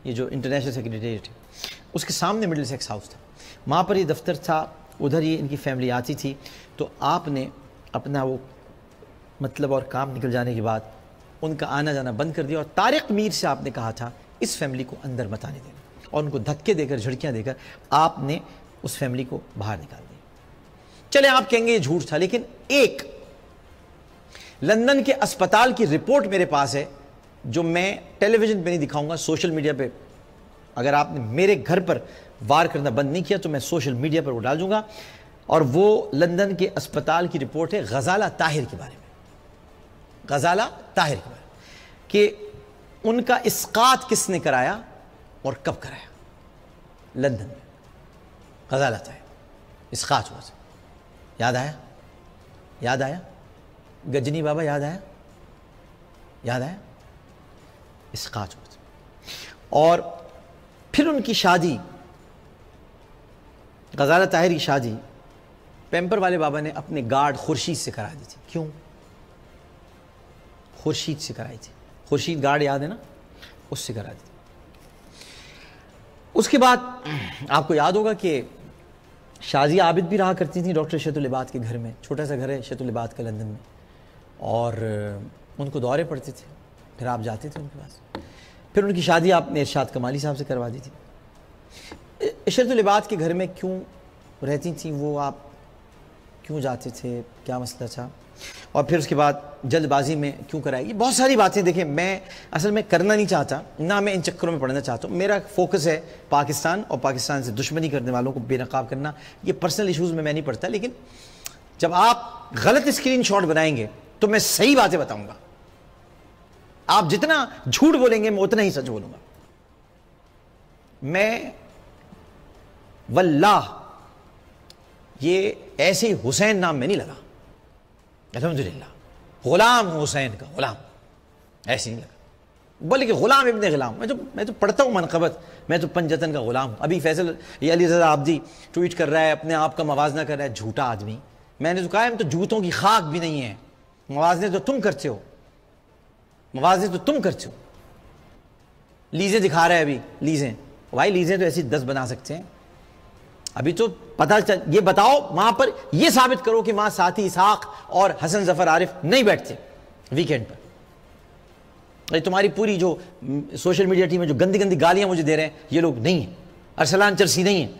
Speaker 1: یہ جو انٹرنیشنل سیکریٹریٹ ہے, اس کے سامنے مڈل سیکس ہاؤس تھا, وہاں پر یہ دفتر تھا, ادھر یہ ان کی فیملی آتی تھی. تو آپ نے اپنا وہ مطلب اور کام نکل جانے کے بعد ان کا آنا جانا بند کر دیا, اور طارق میر سے آپ نے کہا تھا اس فیملی کو اندر مت آنے دینا, اور ان کو دھکے دے کر, جھڑکیاں دے کر آپ نے اس فیملی کو باہر نکال دیا. چلے آپ کہیں گے یہ جھوٹ تھا, لیکن ایک لندن کے اسپتال کی رپورٹ میرے پاس ہے, جو میں ٹیلی ویژن پہ نہیں دکھاؤں گا, سوشل میڈیا پہ. اگر آپ نے میرے گھر پر وار کرنا بند نہیں کیا تو میں سوشل میڈیا پر وہ ڈال دوں گا. اور وہ لندن کے اسپتال کی رپورٹ ہے غزالہ طاہر کے بارے میں, غزالہ طاہر کے بارے میں, کہ ان کا اسقاط کس نے کرایا اور کب کرایا لندن میں. غزالہ طاہر اسقاط ہوا تھا, یاد آیا؟ یاد آیا گجنی بابا, یاد آیا؟ یاد آیا؟ اسقاط ہوا تھا. اور پھر ان کی شادی, غزالہ طاہر کی شادی پیمپر والے بابا نے اپنے گارڈ خورشید سے کرا دی تھی. کیوں؟ خورشید سے کرائی تھی. خورشید گارڈ یاد ہے نا, اس سے کرا دی تھی. اس کے بعد آپ کو یاد ہوگا کہ شازیہ عابد بھی رہا کرتی تھیں ڈاکٹر شہت العباد کے گھر میں. چھوٹا سا گھر ہے شہت العباد کا لندن میں, اور ان کو دورے پڑتے تھے, پھر آپ جاتے تھے ان کے پاس. پھر ان کی شادی آپ نے ارشاد کمالی صاحب سے کروا دی تھی. شہت العباد کے گھر میں کیوں رہتی تھیں وہ, آپ کیوں جاتے تھے, کیا مسئلہ تھا, اور پھر اس کے بعد جلد بازی میں کیوں کرائی؟ یہ بہت ساری باتیں دیکھیں میں اصل میں کرنا نہیں چاہتا, نہ میں ان چکروں میں پڑھنا چاہتا ہوں. میرا فوکس ہے پاکستان اور پاکستان سے دشمنی کرنے والوں کو بے نقاب کرنا. یہ پرسنل ایشوز میں نہیں پڑھتا, لیکن جب آپ غلط اسکرین شاٹ بنائیں گے تو میں صحیح باتیں بتاؤں گا. آپ جتنا جھوٹ بولیں گے میں اتنا ہی سچ بولوں گا. میں واللہ یہ ایسے حسین نام میں نہیں لگا, الحمدللہ غلام حسین کا غلام ایسے نہیں لگا, بلکہ غلام ابن غلام. میں تو پڑھتا ہوں منقبت, میں تو پنجتن کا غلام ہوں. ابھی فیصل یہ علی رضا عابدی ٹویٹ کر رہا ہے, اپنے آپ کا موازنہ کر رہا ہے, جھوٹا آدمی. میں نے تو کہا ہم تو جوتوں کی خاک بھی نہیں ہے, موازنے تو تم کرتے ہو, موازنے تو تم کرتے ہو. لیزیں دکھا رہا ہے ابھی, لیزیں بھائی, لیزیں تو ایسی 10 بنا سکتے ہیں. ابھی تو یہ بتاؤ وہاں پر یہ ثابت کرو کہ وہاں ساتھی اسحاق اور حسن ظفر عارف نہیں بیٹھتے ویکینڈ پر. تمہاری پوری جو سوشل میڈیا ٹیم ہے جو گندی گندی گالیاں مجھے دے رہے ہیں, یہ لوگ نہیں ہیں. ارسلان چرسی نہیں ہیں,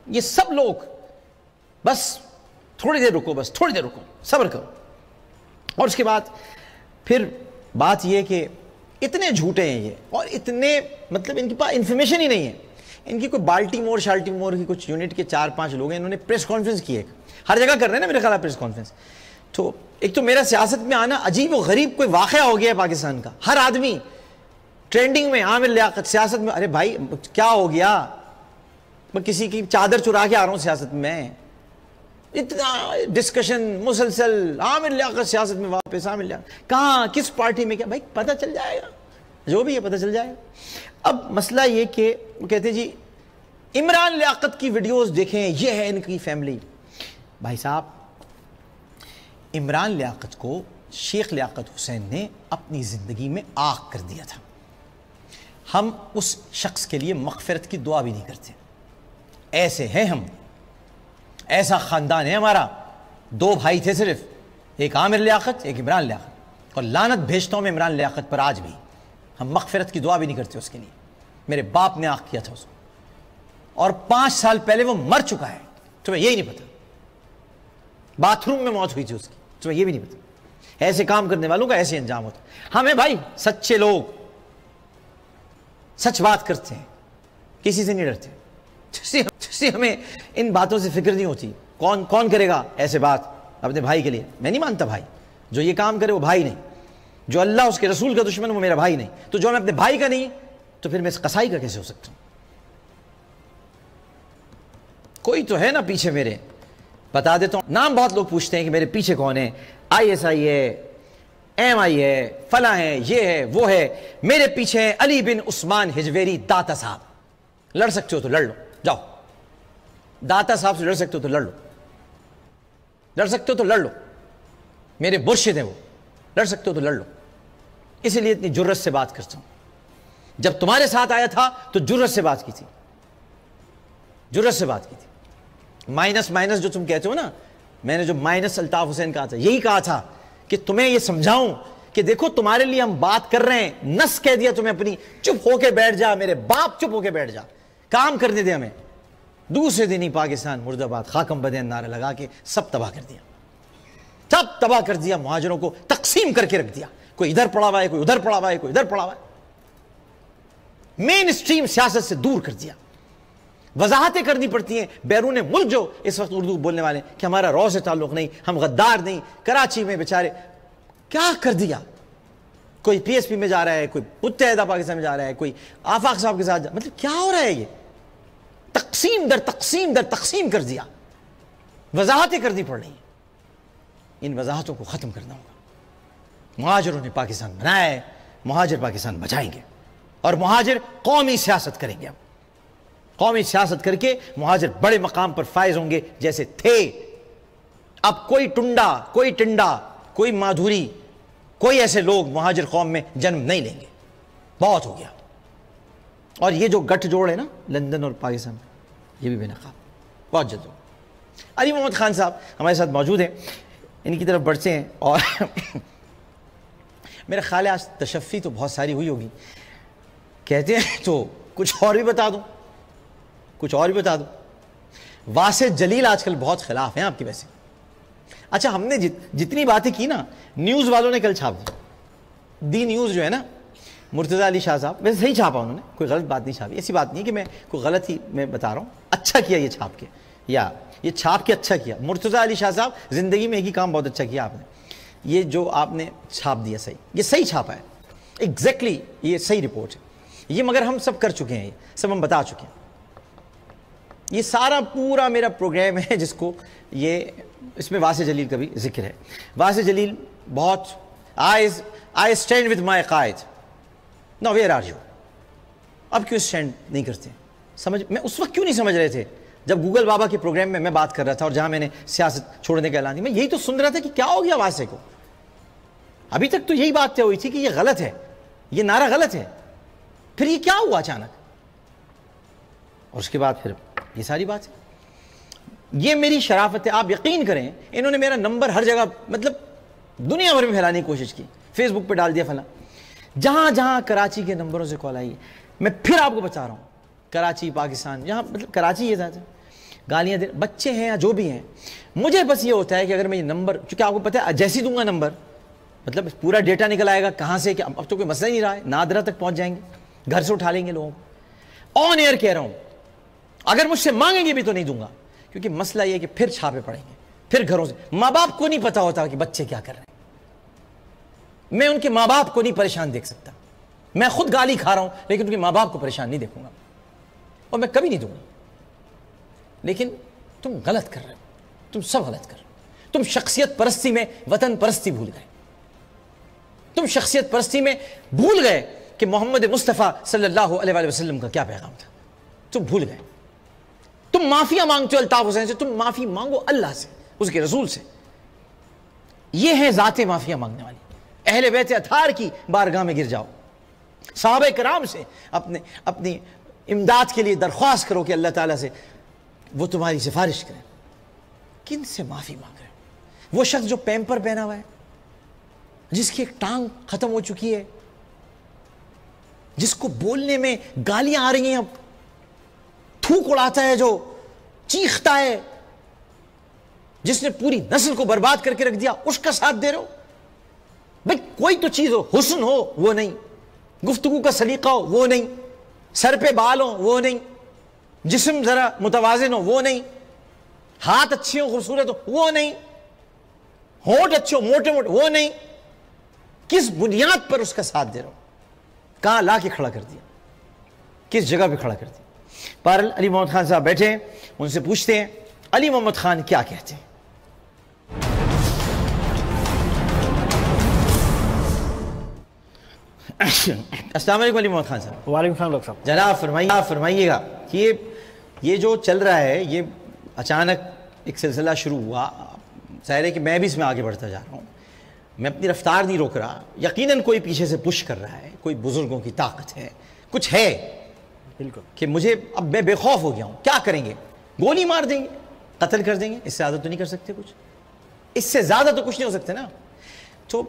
Speaker 1: یہ سب لوگ. بس تھوڑی دیر رکو, بس تھوڑی دیر رکو, صبر کرو. اور اس کے بعد پھر بات یہ کہ اتنے جھوٹے ہیں یہ, اور اتنے مطلب ان کے پاس انفارمیشن ہی نہیں ہے. ان کی کوئی بالٹی مور کی کچھ یونٹ کے 4-5 لوگ ہیں, انہوں نے پریس کانفرنس کی, ایک ہر جگہ کر رہے ہیں نا میرے خیال پریس کانفرنس. تو ایک تو میرا سیاست میں آنا عجیب و غریب کوئی واقعہ ہو گیا ہے پاکستان کا. ہر آدمی ٹرینڈنگ میں, عامر لیاقت سیاست میں. ارے بھائی کیا ہو گیا, میں کسی کی چادر چرا کے آ رہا ہوں سیاست میں. اتنا ڈسکشن مسلسل, عامر لیاقت سیاست میں واپس, عامر لیاقت کہاں, کس پارٹی میں, کیا بھائی پتہ چل جائے گا, جو بھی ہے پتہ چل جائے گا. اب مسئلہ یہ کہ وہ کہتے ہیں جی عمران لیاقت کی ویڈیوز دیکھیں, یہ ہے ان کی فیملی. بھائی صاحب عمران لیاقت کو شیخ لیاقت حسین نے اپنی زندگی میں آگ کر دیا تھا. ہم اس شخص کے لیے مغفرت کی دعا بھی نہیں کرتے. ایسے ہیں ہم, ایسا خاندان ہے ہمارا دو بھائی تھے صرف، ایک عامر لیاقت ایک عمران لیاقت، اور لعنت بھیجتا ہوں میں عمران لیاقت پر آج بھی، ہم مغفرت کی دعا بھی نہیں کرتے اس کے لیے، میرے باپ نے آنکھ کیا تھا اس کو، اور 5 سال پہلے وہ مر چکا ہے، تمہیں یہی نہیں پتا، باتھ روم میں موت ہوئی تھی اس کی، تمہیں یہ بھی نہیں پتا۔ ایسے کام کرنے والوں کا ایسے انجام ہوتا ہے۔ ہمیں بھائی سچے لوگ سچ بات کرتے ہیں، کسی سے نہیں ڈرتے، جیسے ہمیں ان باتوں سے فکر نہیں ہوتی۔ کون کرے گا ایسے بات اپنے بھائی کے لیے؟ میں نہیں مانتا بھائی، جو یہ کام کرے وہ بھائی نہیں، جو اللہ اس کے رسول کا دشمن وہ میرا بھائی نہیں، تو جو میں اپنے بھائی کا نہیں تو پھر میں اس قصائی کا کیسے ہو سکتا ہوں؟ کوئی تو ہے نا پیچھے میرے، بتا دیتا ہوں نام، بہت لوگ پوچھتے ہیں کہ میرے پیچھے کون ہے، ISI ہے، MI ہے، فلاں ہے، یہ ہے وہ ہے، میرے پیچھے ہیں علی بن عثمان ہجویری داتا صاحب۔ لڑ سکتے ہو تو لڑ لو، جاؤ، داتا صاحب سے لڑ سکتے ہو تو لڑ لو، لڑ سکتے ہو تو لڑ لو، میرے مرشد ہیں وہ، لڑ سکتے ہو تو لڑ لو۔ اسی لیے اتنی جرت سے بات کرتا ہوں، جب تمہارے ساتھ آیا تھا تو جرت سے بات کی تھی، جرت سے بات کی تھی۔ مائنس جو تم کہتے ہو نا، میں نے جو مائنس الطاف حسین کہا تھا، یہی کہا تھا کہ تمہیں یہ سمجھاؤں کہ دیکھو تمہارے لیے ہم بات کر رہے ہیں، نس کہہ دیا تمہیں اپنی، چپ ہو کے بیٹھ جا، میرے باپ چپ ہو کے بیٹھ جا، کام کرنے دے ہمیں۔ دوسرے دن ہی پاکستان مرد آباد خاکم بدین نعرہ لگا کے سب تباہ کر دیا، سب تباہ کر دیا، مہاجروں کو تقسیم کر کے رکھ دیا، کوئی ادھر پڑا ہوا ہے، کوئی ادھر پڑا ہوا ہے، کوئی ادھر پڑا ہوا ہے، مین اسٹریم سیاست سے دور کر دیا۔ وضاحتیں کرنی پڑتی ہیں بیرون ملک جو اس وقت اردو بولنے والے ہیں کہ ہمارا رو سے تعلق نہیں، ہم غدار نہیں، کراچی میں بیچارے کیا کر دیا، کوئی PSP میں جا رہا ہے، کوئی متحدہ پاکستان میں جا رہا ہے، کوئی آفاق صاحب کے ساتھ مطلب کیا ہو رہا ہے؟ یہ تقسیم در تقسیم در تقسیم کر دیا، وضاحتیں کرنی پڑ رہی ہیں، ان وضاحتوں کو ختم کرنا ہوگا۔ مہاجروں نے پاکستان بنایا ہے، مہاجر پاکستان بچائیں گے، اور مہاجر قومی سیاست کریں گے، ہم قومی سیاست کر کے مہاجر بڑے مقام پر فائز ہوں گے جیسے تھے۔ اب کوئی ٹنڈا، کوئی ٹنڈا، کوئی مادھوری، کوئی ایسے لوگ مہاجر قوم میں جنم نہیں لیں گے، بہت ہو گیا۔ اور یہ جو گٹھ جوڑ ہے نا لندن اور پاکستان، یہ بھی بے نقاب، بہت جلد ہوگا۔ علی محمد خان صاحب ہمارے ساتھ موجود ہیں، ان کی طرف بڑھتے ہیں، اور میرا خیال ہے آج تشفی تو بہت ساری ہوئی ہوگی، کہتے ہیں تو کچھ اور بھی بتا دوں، کچھ اور بھی بتا دوں۔ واسع جلیل آج کل بہت خلاف ہیں آپ کی ویسے۔ اچھا، ہم نے جتنی باتیں کی نا، نیوز والوں نے کل چھاپ دی نیوز جو ہے نا، مرتضی علی شاہ صاحب، ویسے صحیح چھاپا انہوں نے، کوئی غلط بات نہیں چھاپی، ایسی بات نہیں کہ میں کوئی غلط ہی میں بتا رہا ہوں، اچھا کیا یہ چھاپ کے، یا یہ چھاپ کے اچھا کیا۔ مرتضی علی شاہ صاحب زندگی میں ایک ہی کام بہت اچھا کیا آپ نے، یہ جو آپ نے چھاپ دیا صحیح، یہ صحیح چھاپا ہے، ایگزیکٹلی یہ صحیح رپورٹ ہے یہ، مگر ہم سب کر چکے ہیں، یہ سب ہم بتا چکے ہیں۔ یہ سارا پورا میرا پروگرام ہے جس کو یہ، اس میں واسع جلیل کا بھی ذکر ہے۔ واسع جلیل بہت I stand with my Quaid, now where are you؟ اب کیوں اسٹینڈ نہیں کرتے؟ میں اس وقت کیوں نہیں سمجھ رہے تھے جب گوگل بابا کے پروگرام میں بات کر رہا تھا، اور جہاں میں نے سیاست چھوڑنے کا اعلان دیا، میں یہی تو سن رہا تھا کہ کیا ہو گیا واسع کو۔ ابھی تک تو یہی بات طے ہوئی تھی کہ یہ غلط ہے، یہ نعرہ غلط ہے، پھر یہ کیا ہوا اچانک؟ اور اس کے بعد پھر یہ ساری بات ہے۔ یہ میری شرافت ہے، آپ یقین کریں، انہوں نے میرا نمبر ہر جگہ مطلب دنیا بھر میں پھیلانے کی کوشش کی، فیس بک پہ ڈال دیا فلاں، جہاں جہاں کراچی کے نمبروں سے کال آئی ہے۔ میں پھر آپ کو بتا رہا ہوں، کراچی پاکستان، جہاں مطلب کراچی یہ ذات ہے، گالیاں دے بچے ہیں یا جو بھی ہیں، مجھے بس یہ ہوتا ہے کہ اگر میں یہ نمبر، چونکہ آپ کو پتہ ہے جیسی دوں گا نمبر، مطلب پورا ڈیٹا نکل آئے گا کہاں سے، کہ اب تو کوئی مسئلہ ہی نہیں رہا ہے، نادرہ تک پہنچ جائیں گے، گھر سے اٹھا لیں گے لوگوں کو۔ آن ایئر کہہ رہا ہوں، اگر مجھ سے مانگیں گے بھی تو نہیں دوں گا، کیونکہ مسئلہ یہ ہے کہ پھر چھاپے پڑیں گے، پھر گھروں سے، ماں باپ کو نہیں پتا ہوتا کہ بچے کیا کر رہے ہیں، میں ان کے ماں باپ کو نہیں پریشان دیکھ سکتا، میں خود گالی کھا رہا ہوں لیکن ان کے ماں باپ کو پریشان نہیں دیکھوں گا، اور میں کبھی نہیں دوں گا۔ لیکن تم غلط کر رہے ہو، تم سب غلط کر رہے ہو، تم شخصیت پرستی میں وطن پرستی بھول گئے، تم شخصیت پرستی میں بھول گئے کہ محمد مصطفیٰ صلی اللہ علیہ وآلہ وسلم کا کیا پیغام تھا، تم بھول گئے۔ تم معافیاں مانگتے ہو الطاف حسین سے، تم معافی مانگو اللہ سے، اس کے رسول سے، یہ ہے ذات معافیاں مانگنے والی۔ اہل بیت اطہار کی بارگاہ میں گر جاؤ، صحابہ کرام سے اپنی امداد کے لیے درخواست کرو کہ اللہ تعالیٰ سے وہ تمہاری سفارش کریں۔ کن سے معافی مانگ رہے ہو؟ وہ شخص جو پیمپر پہنا ہوا ہے, جس کی ایک ٹانگ ختم ہو چکی ہے, جس کو بولنے میں گالیاں آ رہی ہیں, اب تھوک اڑاتا ہے, جو چیختا ہے, جس نے پوری نسل کو برباد کر کے رکھ دیا, اس کا ساتھ دے رہے ہو؟ بھئی کوئی تو چیز ہو, حسن ہو وہ نہیں, گفتگو کا سلیقہ ہو وہ نہیں, سر پہ بال ہو وہ نہیں, جسم ذرا متوازن ہو وہ نہیں, ہاتھ اچھے ہو خوبصورت ہو وہ نہیں, ہونٹ اچھے ہو موٹے موٹے وہ نہیں. کس بنیاد پر اس کا ساتھ دے رہا ہو؟ کہاں لا کے کھڑا کر دیا, کس جگہ پہ کھڑا کر دیا؟ بہرحال علی محمد خان صاحب بیٹھے ہیں, ان سے پوچھتے ہیں علی محمد خان کیا کہتے ہیں. السلام علیکم علی محمد خان صاحب.
Speaker 11: وعلیکم السلام ڈاکٹر صاحب.
Speaker 1: جناب فرمائیے گا کہ یہ جو چل رہا ہے, یہ اچانک ایک سلسلہ شروع ہوا, ظاہر ہے کہ میں بھی اس میں آگے بڑھتا جا رہا ہوں, میں اپنی رفتار نہیں روک رہا, یقیناً کوئی پیچھے سے پش کر رہا ہے, کوئی بزرگوں کی طاقت ہے, کچھ ہے
Speaker 11: بالکل
Speaker 1: کہ مجھے اب میں بے خوف ہو گیا ہوں. کیا کریں گے؟ گولی مار دیں گے, قتل کر دیں گے, اس سے زیادہ تو نہیں کر سکتے کچھ, اس سے زیادہ تو کچھ نہیں ہو سکتے نا. تو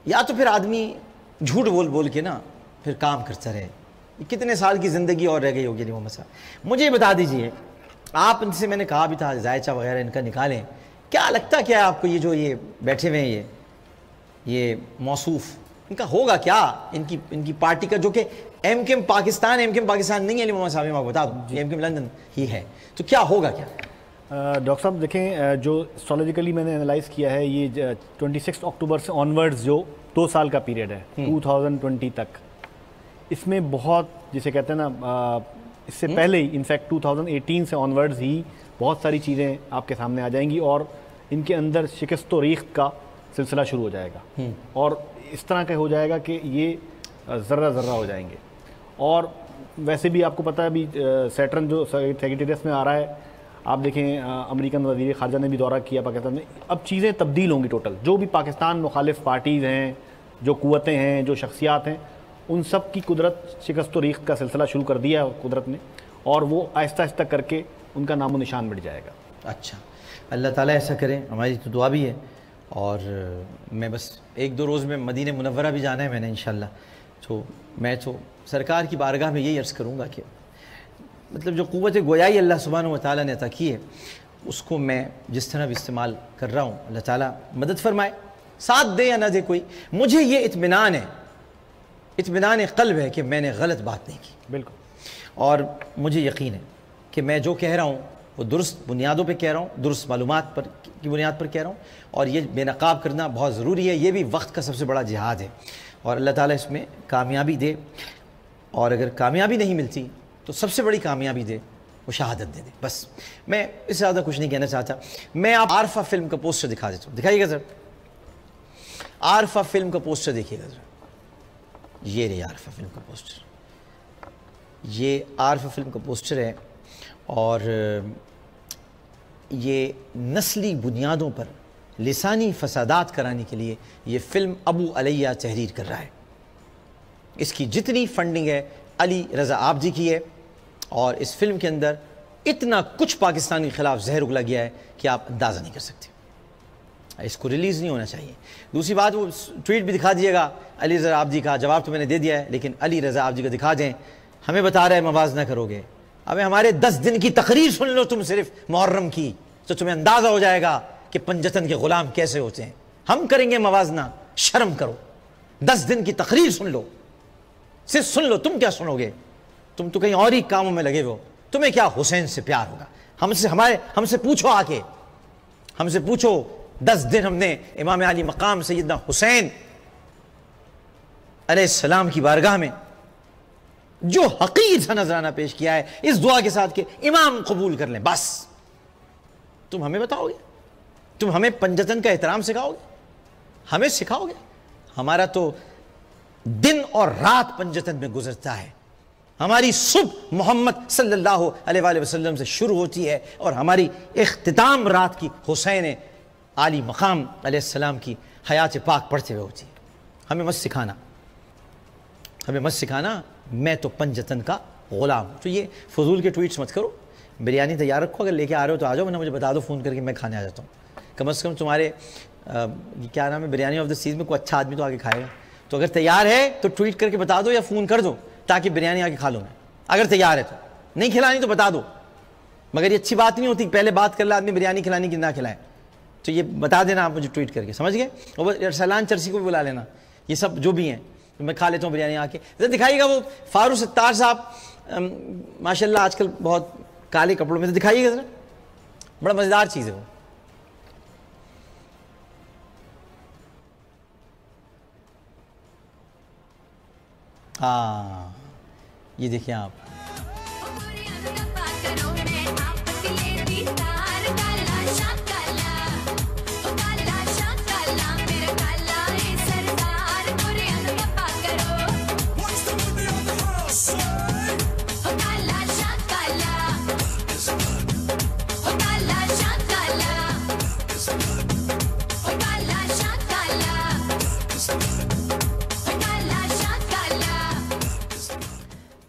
Speaker 1: یا تو پھر آدمی جھوٹ بول بول کے نا پھر کام کرتا رہے. کتنے سال کی زندگی اور رہ گئی ہوگی علی محمد صاحب؟ مجھے یہ بتا دیجئے, آپ ان سے میں نے کہا بھی تھا ذائچہ وغیرہ ان کا نکالیں, کیا لگتا کیا ہے آپ کو یہ جو یہ بیٹھے ہوئے ہیں یہ موصوف, ان کا ہوگا کیا, ان کی پارٹی کا, جو کہ ایم کیم پاکستان نہیں ہے علی محمد صاحب, میں آپ کو بتا دوں ایم کیم لندن ہی ہے, تو کیا ہوگا کیا؟
Speaker 11: ڈاکٹر صاحب دیکھیں, جو اسٹریٹجیکلی میں نے انالائز کیا ہے, یہ 26 اکتوبر سے آنورڈز جو 2 سال کا پیریڈ ہے 2020 تک, اس میں بہت جسے کہتے ہیں نا, اس سے پہلے ہی انفیکٹ 2018 سے آنورڈز ہی بہت ساری چیزیں آپ کے سامنے آ جائیں گی, اور ان کے اندر شکست و ریخت کا سلسلہ شروع ہو جائے گا, اور اس طرح کا ہو جائے گا کہ یہ ذرہ ذرہ ہو جائیں گے. اور ویسے بھی آپ کو پتہ ہے ابھی سیٹرن جو سیکریٹریس میں آ رہا ہے, آپ دیکھیں امریکن وزیر خارجہ نے بھی دورہ کیا پاکستان میں, اب چیزیں تبدیل ہوں گی ٹوٹل. جو بھی پاکستان مخالف پارٹیز ہیں, جو قوتیں ہیں, جو شخصیات ہیں, ان سب کی قدرت شکست و ریخت کا سلسلہ شروع کر دیا ہے قدرت نے, اور وہ آہستہ آہستہ کر کے ان کا نام و نشان مٹ جائے گا.
Speaker 1: اچھا, اللہ تعالیٰ ایسا کرے, ہماری تو دعا بھی ہے. اور میں بس 1-2 روز میں مدینہ منورہ بھی جانا ہے میں نے انشاءاللہ, تو میں تو سرکار کی بارگاہ میں یہی عرض کروں گا کہ مطلب جو قوت گویائی اللہ سبحانہ و تعالیٰ نے عطا کی ہے, اس کو میں جس طرح بھی استعمال کر رہا ہوں, اللہ تعالیٰ مدد فرمائے, ساتھ دے یا نہ دے کوئی. مجھے یہ اطمینان قلب ہے کہ میں نے غلط بات نہیں کی.
Speaker 11: بالکل.
Speaker 1: اور مجھے یقین ہے کہ میں جو کہہ رہا ہوں وہ درست بنیادوں پہ کہہ رہا ہوں, درست معلومات کی بنیاد پر کہہ رہا ہوں, اور یہ بے نقاب کرنا بہت ضروری ہے. یہ بھی وقت کا سب سے بڑا جہاد ہے, اور اللہ تعالیٰ اس میں کامیابی دے, اور اگر کامیابی نہیں ملتی تو سب سے بڑی کامیابی دے, وہ شہادت دے دے. بس میں اس سے زیادہ کچھ نہیں کہنا چاہتا. میں آپ عارفہ فلم کا پوسٹر دکھا دیتا ہوں, دکھائیے گا سر, عارفہ فلم کا پوسٹر دیکھیے گا ذرا. یہ رہی عارفہ فلم کا پوسٹر, یہ عارفہ فلم کا پوسٹر ہے, اور یہ نسلی بنیادوں پر لسانی فسادات کرانے کے لیے یہ فلم ابو علیہ تحریر کر رہا ہے. اس کی جتنی فنڈنگ ہے علی رضا عابدی کی ہے, اور اس فلم کے اندر اتنا کچھ پاکستان کے خلاف زہر اگلا گیا ہے کہ آپ اندازہ نہیں کر سکتے. اس کو ریلیز نہیں ہونا چاہیے. دوسری بات, وہ ٹویٹ بھی دکھا دیے گا علی رضا عابدی کا, جواب تو میں نے دے دیا ہے, لیکن علی رضا عابدی کا دکھا دیں. ہمیں بتا رہا ہے موازنہ کرو گے, ابھی ہمارے 10 دن کی تقریر سن لو تم صرف محرم کی, تو تمہیں اندازہ ہو جائے گا کہ پنجتن کے غلام کیسے ہوتے ہیں. ہم کریں گے موازنہ, شرم کرو. 10 دن کی تقریر سن لو, صرف سن لو. تم کیا سنو گے, تم تو کہیں اور ہی کاموں میں لگے ہو. تمہیں کیا حسین سے پیار ہوگا؟ ہم سے پوچھو, آ کے ہم سے پوچھو. 10 دن ہم نے امام علی مقام سیدنا حسین علیہ السلام کی بارگاہ میں جو حقیر سا نذرانہ پیش کیا ہے, اس دعا کے ساتھ کہ امام قبول کر لیں. بس تم ہمیں بتاؤ گے, تم ہمیں پنجتن کا احترام سکھاؤ گے, ہمیں سکھاؤ گے؟ ہمارا تو دن اور رات پنجتن میں گزرتا ہے. ہماری صبح محمد صلی اللہ علیہ وآلہ وسلم سے شروع ہوتی ہے, اور ہماری اختتام رات کی حسین علی مقام علیہ السلام کی حیات پاک پڑھتے ہوئے ہوتی ہے. ہمیں مت سکھانا, میں تو پنجتن کا غلام. تو یہ فضول کے ٹویٹس مت کرو, بریانی تیار رکھو, اگر لے کے آ رہے ہو تو آ جاؤ, ورنہ مجھے بتا دو فون کر کے, میں کھانے آ جاتا ہوں. کم از کم تمہارے کیا نام ہے بریانی آف دا سیز میں کوئی اچھا آدمی تو آگے کھائے گا. تو اگر تیار ہے تو ٹویٹ کر کے بتا دو یا فون کر دو تاکہ بریانی آگے کھا لوں میں. اگر تیار ہے تو, نہیں کھلانی تو بتا دو, مگر یہ اچھی بات نہیں ہوتی پہلے بات کر لے آدمی بریانی کھلانی کی نہ کھلائے. تو یہ بتا دینا آپ مجھے ٹویٹ کر کے, سمجھ گئے. اور ارسلان چرسی کو بھی بلا لینا, یہ سب جو بھی ہیں میں کھا لیتا ہوں بریانی آ کے. دکھائیے گا وہ فاروق ستار صاحب ماشاء اللہ آج کل بہت کالے کپڑوں میں, تو دکھائیے گا ذرا, بڑا مزیدار چیز ہے وہ. ہاں یہ دیکھیں آپ,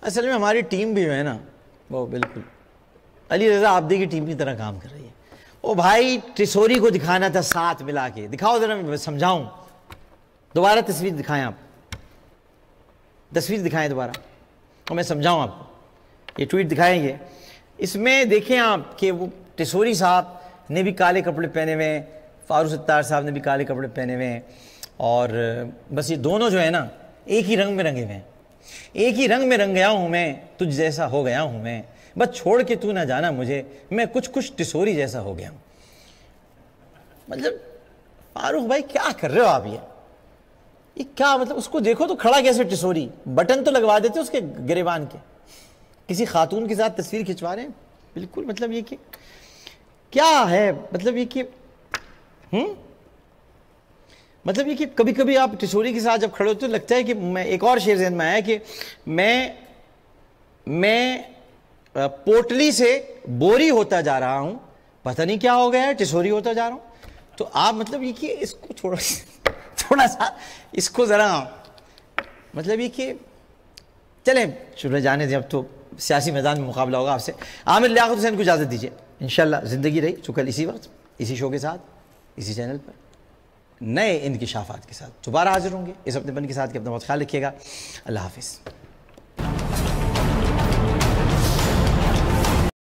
Speaker 1: اصل میں ہماری ٹیم بھی جو ہے نا وہ بالکل علی رضا عابدی کی ٹیم کی طرح کام کر رہی ہے. او بھائی ٹسوری کو دکھانا تھا ساتھ ملا کے, دکھاؤ ذرا میں سمجھاؤں. دوبارہ تصویر دکھائیں, آپ تصویر دکھائیں دوبارہ اور میں سمجھاؤں آپ کو. یہ ٹویٹ دکھائیں گے, اس میں دیکھیں آپ کہ وہ ٹسوری صاحب نے بھی کالے کپڑے پہنے ہوئے ہیں, فاروق ستار صاحب نے بھی کالے کپڑے پہنے ہوئے ہیں, اور بس یہ دونوں جو ہے نا ایک ہی رنگ میں رنگے ہوئے ہیں. ایک ہی رنگ میں رنگ گیا ہوں میں, تجھ جیسا ہو گیا ہوں میں, بس چھوڑ کے تو نہ جانا مجھے, میں کچھ ٹسوری جیسا ہو گیا ہوں. مطلب فاروق بھائی کیا کر رہے ہو آپ, یہ کیا مطلب, اس کو دیکھو تو کھڑا کیسے ٹسوری, بٹن تو لگوا دیتے اس کے گریبان کے, کسی خاتون کے ساتھ تصویر کھنچوا رہے ہیں بالکل. مطلب یہ کہ کیا ہے, مطلب یہ کہ مطلب یہ کہ کبھی کبھی آپ ٹسوری کے ساتھ جب کھڑے ہوتے تو لگتا ہے کہ میں, ایک اور شعر ذہن میں آیا کہ میں پوٹلی سے بوری ہوتا جا رہا ہوں, پتہ نہیں کیا ہو گیا ہے, ٹسوری ہوتا جا رہا ہوں. تو آپ مطلب یہ کہ اس کو تھوڑا سا اس کو ذرا مطلب یہ کہ چلیں چلے جانے دیں, اب تو سیاسی میدان میں مقابلہ ہوگا آپ سے. عامر لیاقت حسین کو اجازت دیجیے, انشاءاللہ زندگی رہی تو کل اسی وقت اسی شو کے ساتھ اسی چینل پر نئے انکشافات کے ساتھ دوبارہ حاضر ہوں گے. اس اپنے پن کے ساتھ کہ اپنا بہت خیال رکھیے گا. اللہ حافظ.